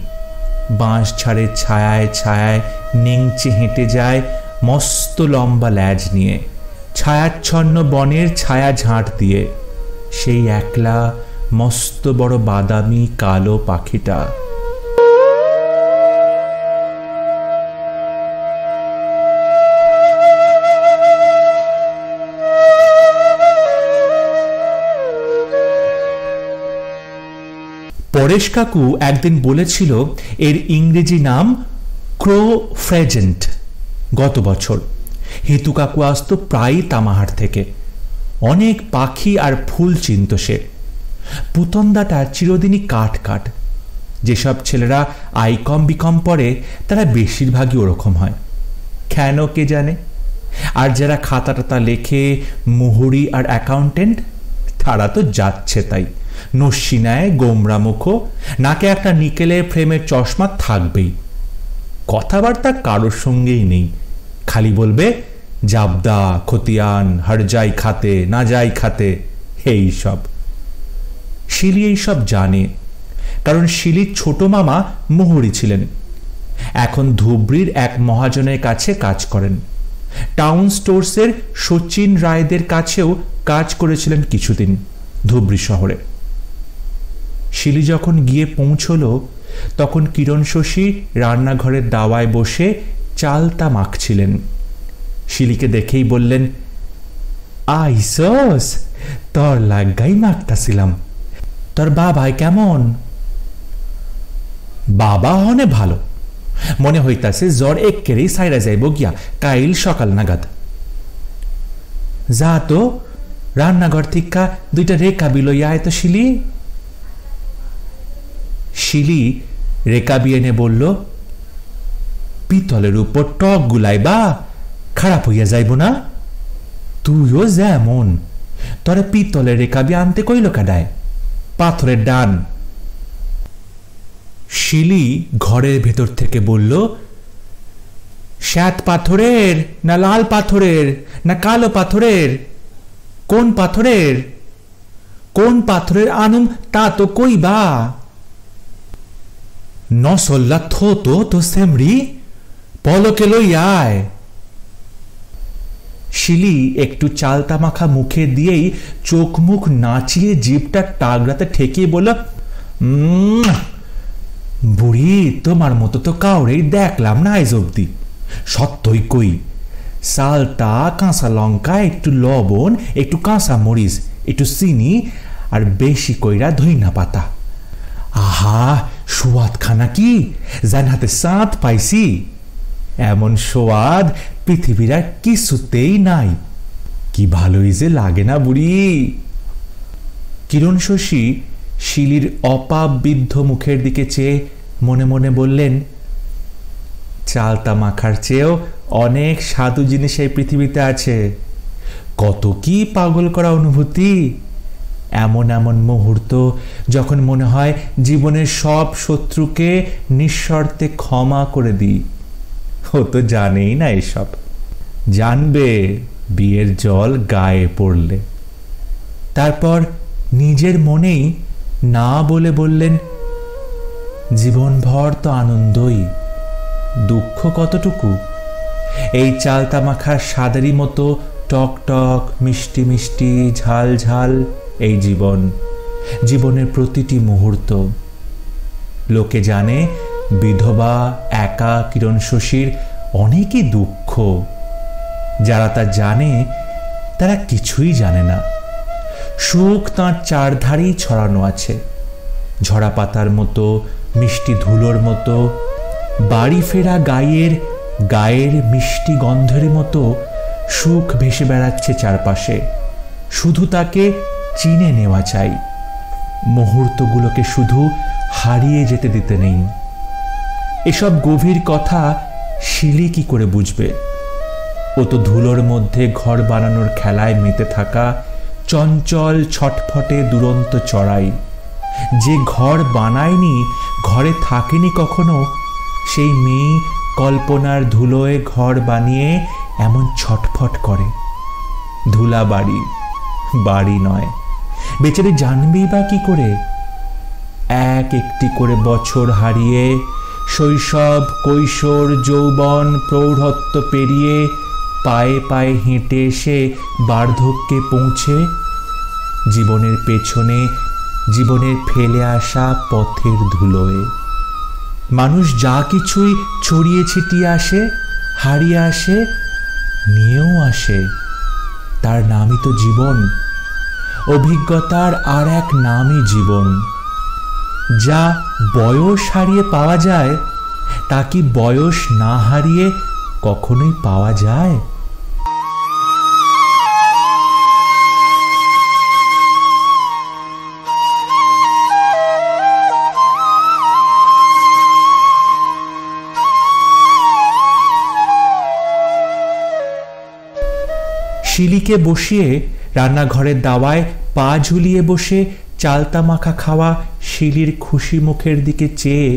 বাঁশ ঝাড়ের ছায়ায় ছায়ায় নেংচে হেঁটে যায় মস্ত লম্বা ল্যাজ নিয়ে, ছায়াচ্ছন্ন বনের ছায়া ঝাঁট দিয়ে সেই একলা মস্ত বড় বাদামি কালো পাখিটা। পরেশ কাকু একদিন বলেছিল এর ইংরেজি নাম ক্রো ফ্রেজেন্ট। গত বছর হেতু কাকু আসতো প্রায় তামাহার থেকে, অনেক পাখি আর ফুল চিনত সে। পুতন্দাটা চিরদিনই কাঠ কাঠ। যেসব ছেলেরা আইকম বিকম পড়ে তারা বেশিরভাগই ওরকম হয়, কেন কে জানে। আর যারা খাতা টাতা লেখে, মুহুরি আর অ্যাকাউন্টেন্ট, তারা তো যাচ্ছে তাই, নস্যি নেয়, গোমরা মুখ, নাকে একটা নিকেলের ফ্রেমের চশমা থাকবেই। কথাবার্তা কারোর সঙ্গেই নেই, খালি বলবে জাবদা, খতিয়ান, হর যাই খাতে, না যাই খাতে, এই সব। শিলি এই সব জানে, কারণ শিলির ছোট মামা মুহুরি ছিলেন। এখন ধুবড়ির এক মহাজনের কাছে কাজ করেন। টাউন স্টোর্সের শচীন রায়দের কাছেও কাজ করেছিলেন কিছুদিন ধুবড়ি শহরে। শিলি যখন গিয়ে পৌঁছল তখন কিরণ শশী রান্নাঘরের দাওয়ায় বসে চালতা মাখছিলেন। শিলিকে দেখেই বললেন, আইসস, তোর লাগাই মাখতাছিলাম। তোর বাবাই কেমন? বাবা হনে ভালো, মনে হইতাছে জ্বর একেরেই সাইরা যাইব গিয়া কাইল সকাল নাগাদ। যা তো রান্নাঘর থিকা দুইটা রেকাবি লইয়া আয় তো শিলি। শিলি রেকাবি এনে বলল, পিতলের উপর টক গুলাইবা, খারাপ হইয়া যাইব না? তুইও যেমন, তোরে পিতলের রেকাবি আনতে কইল কাডায়, পাথরের ডান। শিলি ঘরের ভেতর থেকে বলল, শ্যাত পাথরের না লাল পাথরের না কালো পাথরের? কোন পাথরের? কোন পাথরের আনুম তা তো কইবা। নসল্লা থতো তো সেমরি, পলকে লইয়ায়। শিলি একটু চালতা মাখা মুখে দিয়েই চোখ মুখ নাচিয়ে জিভটা টাগড়াতে ঠেকিয়ে বলল, বুড়ি তোমার মতো তো কাউরেই দেখলাম না আজ অব্দি। সত্যই কই, চালতা, কাঁচা লঙ্কা, একটু লবণ, একটু কাঁচা মরিচ, একটু চিনি আর বেশি কইরা ধইনা পাতা। আহা, সোয়াদ খানা কি জান হাতে সাঁত পাইছি, এমন সোয়াদ পৃথিবীর আর কিছুতেই নাই। কি ভালোই যে লাগে না বুড়ি। কিরণ শশী শিলির অপাববিদ্ধ মুখের দিকে চেয়ে মনে মনে বললেন, চালতা মাখার চেয়েও অনেক স্বাদু জিনিস এই পৃথিবীতে আছে। কত কি পাগল করা অনুভূতি। এমন এমন মুহূর্ত যখন মনে হয় জীবনের সব শত্রুকে নিঃশর্তে ক্ষমা করে দিই। ও তো জানেই না এসব, জানবে বিয়ের জল গায়ে পড়লে। তারপর নিজের মনেই না বলে বললেন, জীবনভর তো আনন্দই, দুঃখ কতটুকু। এই চালতা মাখার স্বাদেরই মতো টক টক, মিষ্টি মিষ্টি, ঝাল ঝাল এই জীবন, জীবনের প্রতিটি মুহূর্ত। লোকে জানে বিধবা একা কিরণ শশীর অনেকই দুঃখ, যারা তা জানে তারা কিছুই জানে না। সুখ তাঁর চারধারেই ছড়ানো আছে, ঝরা পাতার মতো, মিষ্টি ধুলোর মতো, বাড়ি ফেরা গায়ের মিষ্টি গন্ধের মতো সুখ ভেসে বেড়াচ্ছে চারপাশে। শুধু তাকে চিনে নেওয়া চাই, মুহূর্তগুলোকে শুধু হারিয়ে যেতে দিতে নেই। এসব গভীর কথা শিলি কি করে বুঝবে? ও তো ধুলোর মধ্যে ঘর বানানোর খেলায় মেতে থাকা চঞ্চল ছটফটে দুরন্ত চড়াই। যে ঘর বানায়নি, ঘরে থাকেনি কখনো, সেই মেয়ে কল্পনার ধুলোয় ঘর বানিয়ে এমন ছটফট করে। ধুলা বাড়ি, বাড়ি নয়। বেচারি জানবেই বা কি করে? এক একটি করে বছর হারিয়ে, শৈশব, কৈশোর, যৌবন, প্রৌঢ়ত্ব পেরিয়ে পায়ে পায়ে হেঁটে এসে বার্ধক্যে পৌঁছে জীবনের পেছনে জীবনের ফেলে আসা পথের ধুলোয় মানুষ যা কিছুই ছড়িয়ে ছিটিয়ে আসে, হারিয়ে আসে, নিয়েও আসে, তার নামই তো জীবন। অভিজ্ঞতার আর এক নামই জীবন। যা বয়স হারিয়ে পাওয়া যায়, তা কি বয়স না হারিয়ে কখনোই পাওয়া যায়? শিলিকে বসিয়ে রান্নাঘরের দাওয়ায় পা ঝুলিয়ে বসে চালতা মাখা খাওয়া শিলির খুশি মুখের দিকে চেয়ে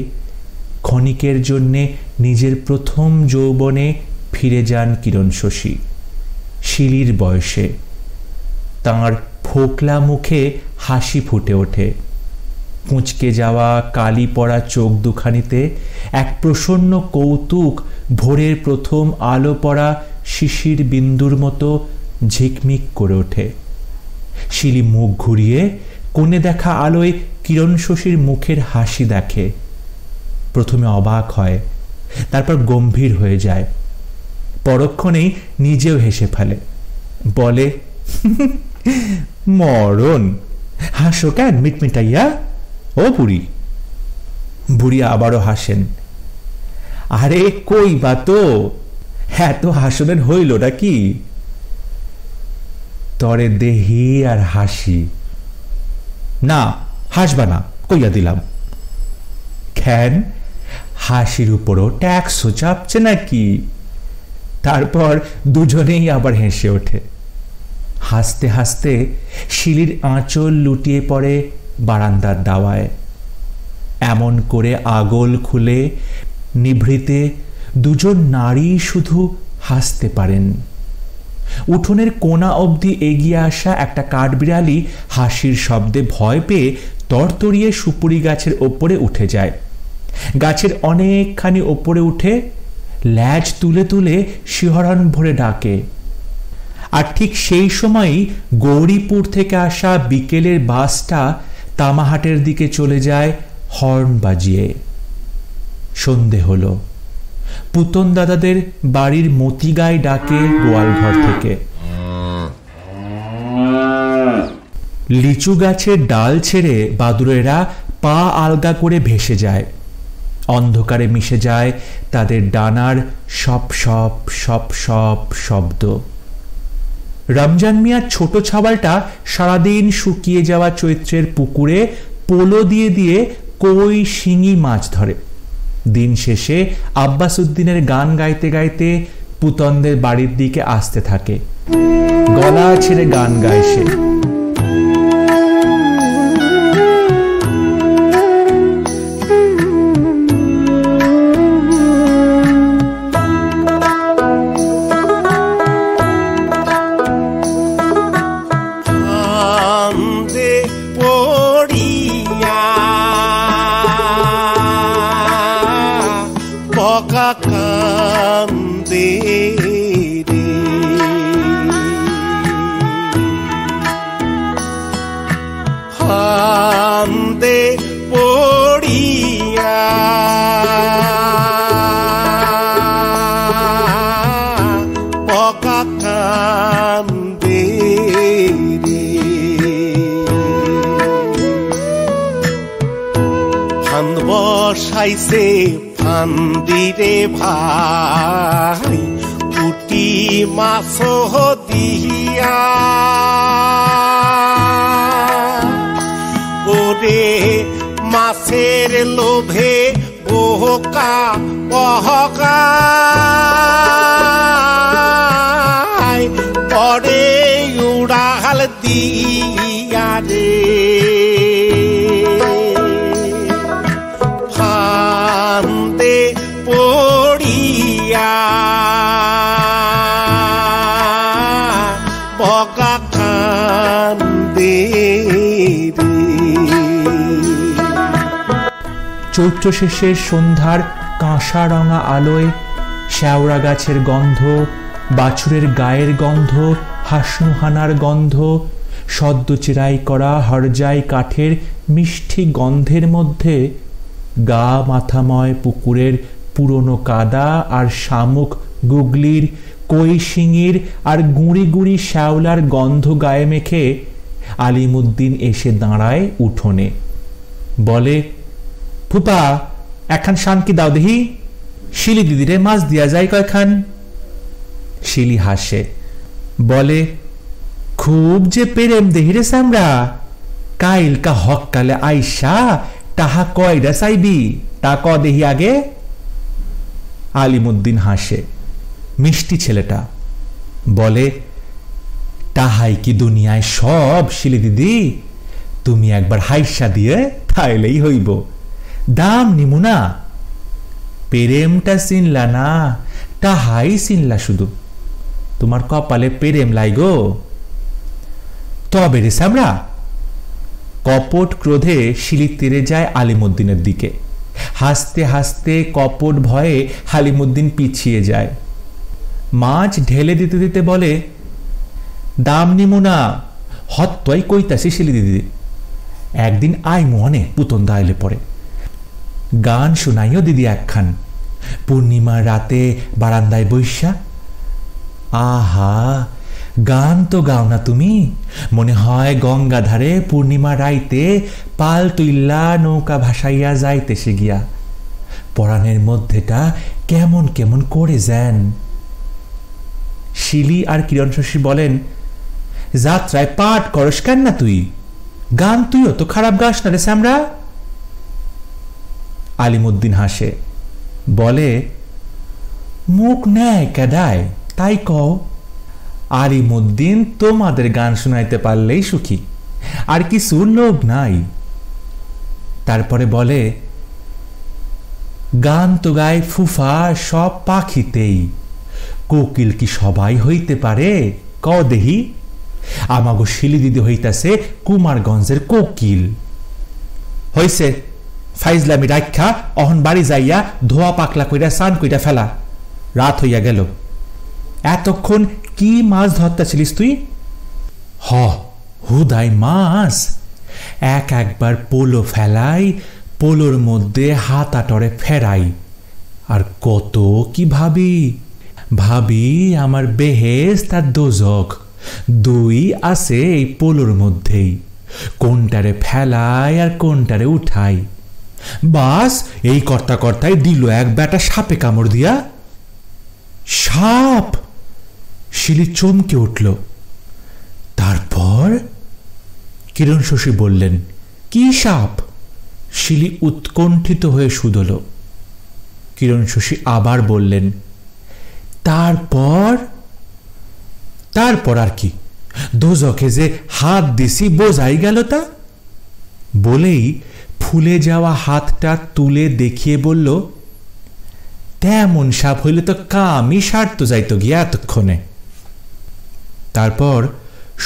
ক্ষণিকের জন্যে নিজের প্রথম যৌবনে ফিরে যান কিরণ শশী। শিলির বয়সে তাঁর ফোকলা মুখে হাসি ফুটে ওঠে। কুঁচকে যাওয়া কালি পড়া চোখ দুখানিতে এক প্রসন্ন কৌতুক ভোরের প্রথম আলো পড়া শিশির বিন্দুর মতো ঝিকমিক করে ওঠে। শিলি মুখ ঘুরিয়ে কোণে দেখা আলোয় কিরণ শশীর মুখের হাসি দেখে। প্রথমে অবাক হয়, তারপর গম্ভীর হয়ে যায়। পরক্ষণেই নিজেও হেসে ফেলে, বলে, মরণ, হাসো কেন মিটমিটাইয়া? ও বুড়ি। বুড়ি আবারও হাসেন। আরে কই বা তো, এত হাসনের হইল নাকি? তরে দেহি আর হাসি। না, হাসবা না, কইয়া দিলাম। কেন, হাসির উপরও ট্যাক্সও চাপছে নাকি? তারপর দুজনেই আবার হেসে ওঠে। হাসতে হাসতে শিলির আঁচল লুটিয়ে পড়ে বারান্দার দাওয়ায়। এমন করে আগল খুলে নিভৃতে দুজন নারী শুধু হাসতে পারেন। উঠোনের কোণা অবধি এগিয়ে আসা একটা কাঠবিড়ালি হাসির শব্দে ভয় পেয়ে তরতরিয়ে সুপুরি গাছের ওপরে উঠে যায়। গাছের অনেকখানি ওপরে উঠে ল্যাজ তুলে তুলে শিহরণ ভরে ডাকে। আর ঠিক সেই সময়ই গৌরীপুর থেকে আসা বিকেলের বাসটা তামাহাটের দিকে চলে যায় হর্ন বাজিয়ে। সন্ধে হলো। পুতন দাদাদের বাড়ির মতিগায় ডাকে গোয়ালঘর থেকে। লিচু গাছের ডাল ছেড়ে বাদুড়েরা পা আলগা করে ভেসে যায়। অন্ধকারে মিশে যায় তাদের ডানার সপ সপ সপ সপ শব্দ। রমজান মিয়ার ছোট ছাবালটা সারাদিন শুকিয়ে যাওয়া চৈত্রের পুকুরে পোলো দিয়ে দিয়ে কই শিঙি মাছ ধরে। দিন শেষে আব্বাস উদ্দিনের গান গাইতে গাইতে পুতনদের বাড়ির দিকে আসতে থাকে। গলা ছেড়ে গান গায় সে। কান্দে রে ফান বসাইছে ফান্দিরে ভাই পুটি মাছ দিয়া ওরে মাছের লোভে বোকা বহকা পরে উড়াল দিয়া রে ফান্দে পড়িয়া বকা কান্দে রে চৈত্র শেষের সন্ধ্যার কাঁসা রঙা আলোয় শ্যাওড়া গাছের গন্ধ, বাছুরের গায়ের গন্ধ, হাসমুহানার গন্ধ, সদ্য চেরাই করা হরজাই কাঠের মিষ্টি গন্ধের মধ্যে গা মাথাময় পুকুরের পুরনো কাদা আর শামুক গুগলির, কই শিঙির আর গুঁড়ি গুঁড়ি শ্যাওলার গন্ধ গায়ে মেখে আলিমুদ্দিন এসে দাঁড়ায় উঠোনে। বলে, ফুপা একখান শানকি দাও দেহি, শিলি দিদিরে মাছ দিয়া যায় কয়খান। শিলি হাসে, বলে, খুব যে প্রেম দেহিরে সামরা, কাইলকা হককালে আইসা তাহা কয়ডা চাইবি তা ক দেহি আগে। আলিমুদ্দিন হাসে, মিষ্টি ছেলেটা। বলে, তাহাই কি দুনিয়ায় সব শিলি দিদি, তুমি একবার হাইসা দিয়ে তাইলেই হইব, দাম নিমু না। প্রেমটা চিনলা না, তাহাই চিনলা শুধু, তোমার কপালে প্রেম লাইগো। তবে রে সামরা। কপট ক্রোধে শিলি তেড়ে যায় আলিমুদ্দিনের দিকে। হাসতে হাসতে কপট ভয়ে আলিমুদ্দিন পিছিয়ে যায়। মাছ ঢেলে দিতে দিতে বলে, দাম নিমু না, হত্যই কইতাছি শিলি দিদি, একদিন আই মনে পুতন দাইলে পরে গান শুনাইও দিদি একখান, পূর্ণিমার রাতে বারান্দায় বৈশা। আহা, গান তো গাও না তুমি, মনে হয় গঙ্গাধারে পূর্ণিমা রাইতে পাল তুইল্লা নৌকা ভাসাইয়া যাইতেছে গিয়া, পরাণের মধ্যেটা কেমন কেমন করে যান। শিলি আর কিরণ শশী বলেন, যাত্রায় পাঠ করস কেন না তুই, গান তুইও তো খারাপ গাস না রে শ্যামরা। আলিমুদ্দিন হাসে, বলে, মুখ নেয় কেডায় তাই কও। আলিমুদ্দিন তোমাদের গান শোনাইতে পারলেই সুখী, আর কিছু লোভ নাই। তারপরে বলে, গান তো গায় ফুফা সব পাখিতেই, কোকিল কি সবাই হইতে পারে কও দেহি। আমাগো শিলি দিদি হইতাছে কুমারগঞ্জের কোকিল। হইছে ফাইজলামি রাখা, অহন বাড়ি যাইয়া ধোয়া পাকলা কইরা সান কইরা ফেলা, রাত হইয়া গেল। এতক্ষণ কি মাছ ধরতেছিলিস তুই? হ, হুদাই মাছ। একবার পোলো ফেলাই, পোলোর মধ্যে হাত আটরে ফেরাই, আর কত কি ভাবি ভাবি আমার বেহেশত আর দোজখ দুই আছে এই পোলোর মধ্যেই, কোনটারে ফেলাই আর কোনটারে উঠাই। বাস এই কর্তা কর্তাই দিল এক বেটা সাপে কামড় দিয়া। সাপ! শিলি চমকে উঠল। তারপর কিরণ শশী বললেন, কি সাপ? শিলি উৎকণ্ঠিত হয়ে শুধল। কিরণ শশী আবার বললেন, তারপর? তারপর আর কি, দোজখে যে হাত দিছি বোঝাই গেল তা। বলেই ফুলে যাওয়া হাতটা তুলে দেখিয়ে বলল, তেমন সাপ হইলে তো কামই সারত যাইত গিয়া এতক্ষণে। তারপর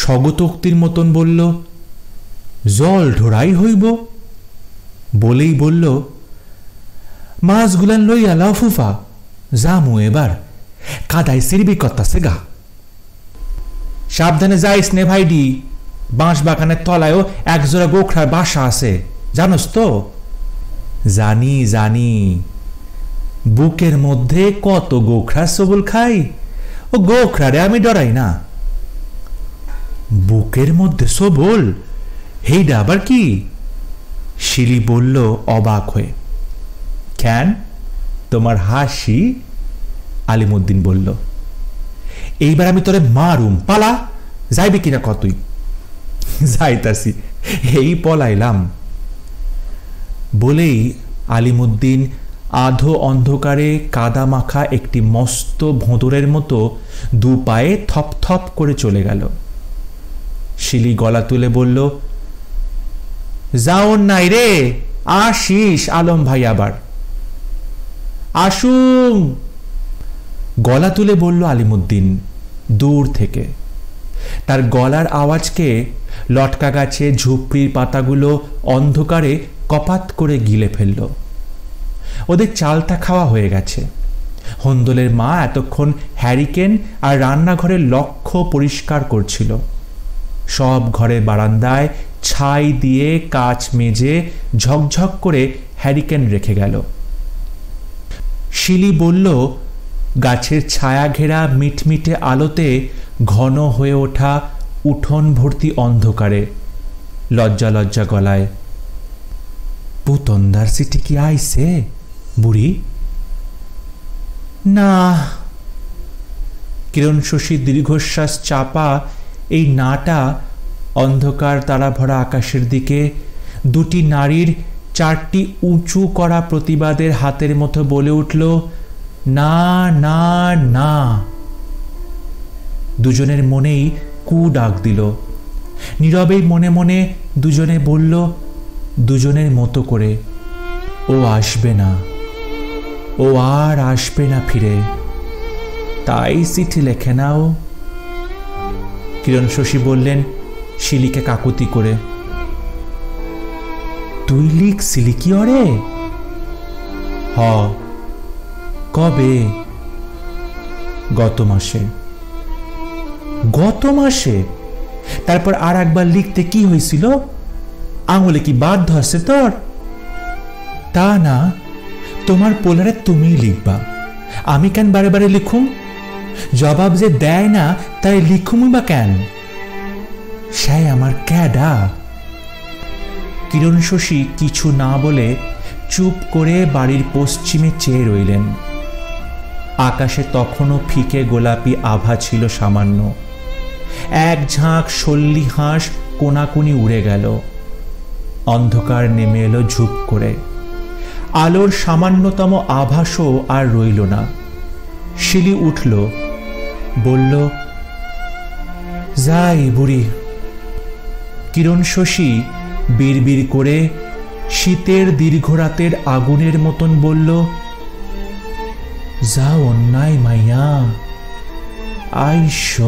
স্বগতোক্তির মতন বলল, জল ঢোড়াই হইব। বলেই বলল, মাছগুলান লইয়া লাও ফুফা, জামু এবার, কাদায় সিরবি করতাছে গা। সাবধানে যাইস নে ভাইডি, বাঁশ বাগানের তলায়ও একজোড়া গোখরার বাসা আছে, জানোস তো? জানি জানি, বুকের মধ্যে কত গোখরা সবল খাই, ও গোখরারে আমি ডরাই না, বুকের মধ্যে সবল, হেইডা আবার কি? শিলি বলল অবাক হয়ে। কেন, তোমার হাসি? আলিমুদ্দিন বলল। এইবার আমি তোরে মারুম, পালা, যাইবি কিনা কতই? যাইতাছি, এই পলাইলাম। বলেই আলিমুদ্দিন আধো অন্ধকারে কাদা মাখা একটি মস্ত ভোঁদরের মতো দু পায়ে থপ থপ করে চলে গেল। শিলি গলা তুলে বলল, যাওন নাই রে, আসিস আলম ভাই আবার। আসুন, গলা তুলে বলল আলিমুদ্দিন দূর থেকে। তার গলার আওয়াজকে লটকা গাছে ঝুপড়ির পাতাগুলো অন্ধকারে কপাত করে গিলে ফেলল। ওদের চালটা খাওয়া হয়ে গেছে। হন্দলের মা এতক্ষণ হ্যারিকেন আর রান্নাঘরের লক্ষ্য পরিষ্কার করছিল। সব ঘরের বারান্দায় ছাই দিয়ে কাচ মেজে ঝকঝক করে হ্যারিকেন রেখে গেল। শিলি বলল, গাছের ছায়া ঘেরা মিটমিটে আলোতে ঘন হয়ে ওঠা উঠোন ভর্তি অন্ধকারে লজ্জা লজ্জা গলায়, পুতন্দার সিটি কি আইছে বুড়ি? না। কিরণ শশী দীর্ঘশ্বাস চাপা এই নাটা অন্ধকার তারা ভরা আকাশের দিকে দুটি নারীর চারটি উঁচু করা প্রতিবাদের হাতের মতো বলে উঠল, না না না। দুজনের মনেই কু ডাক দিল। নীরবেই মনে মনে দুজনে বলল দুজনের মতো করে, ও আসবে না, ও আর আসবে না ফিরে, তাই চিঠি লেখে নাও। কিরণ শশী বললেন শিলিকে কাকুতি করে, তুই লিখছিলি কি ওরে? হ। কবে? গত মাসে। গত মাসে? তারপর আর একবার লিখতে কি হয়েছিল? আঙুলে কি বাদ ধরছে তোর? তা না, তোমার পোলারে তুমিই লিখবা, আমি কেন বারে বারে লিখুম? জবাব যে দেয় না তাই লিখুমই বা কেন? সে আমার ক্যাডা। কিরণ শশী কিছু না বলে চুপ করে বাড়ির পশ্চিমে চেয়ে রইলেন। আকাশে তখনও ফিকে গোলাপি আভা ছিল সামান্য। এক ঝাঁক সল্লি হাঁস কোনাকুনি উড়ে গেল। অন্ধকার নেমে এলো ঝুপ করে। আলোর সামান্যতম আভাসও আর রইল না। শিলি উঠল, বলল, যাই বুড়ি। কিরণ শশী বিড়বিড় করে শীতের দীর্ঘ রাতের আগুনের মতন বলল, যা অন্যায় মাইয়া, আইস।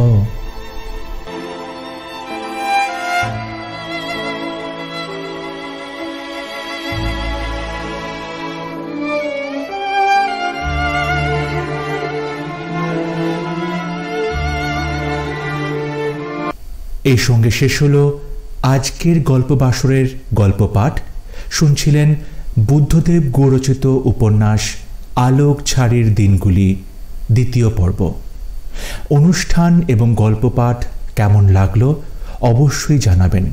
এই সঙ্গে শেষ হলো আজকের গল্প বাসরের গল্প পাঠ। শুনছিলেন বুদ্ধদেব গুরচিত উপন্যাস আলোক ছাড়ির দিনগুলি দ্বিতীয় পর্ব। অনুষ্ঠান এবং গল্প পাঠ কেমন লাগলো অবশ্যই জানাবেন।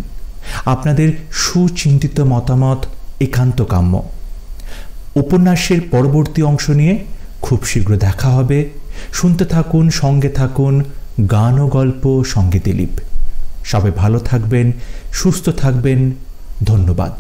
আপনাদের সুচিন্তিত মতামত একান্ত কাম্য। উপন্যাসের পরবর্তী অংশ নিয়ে খুব শীঘ্র দেখা হবে। শুনতে থাকুন, সঙ্গে থাকুন গান ও গল্প সঙ্গে দিলীপ। সবাই ভালো থাকবেন, সুস্থ থাকবেন। ধন্যবাদ।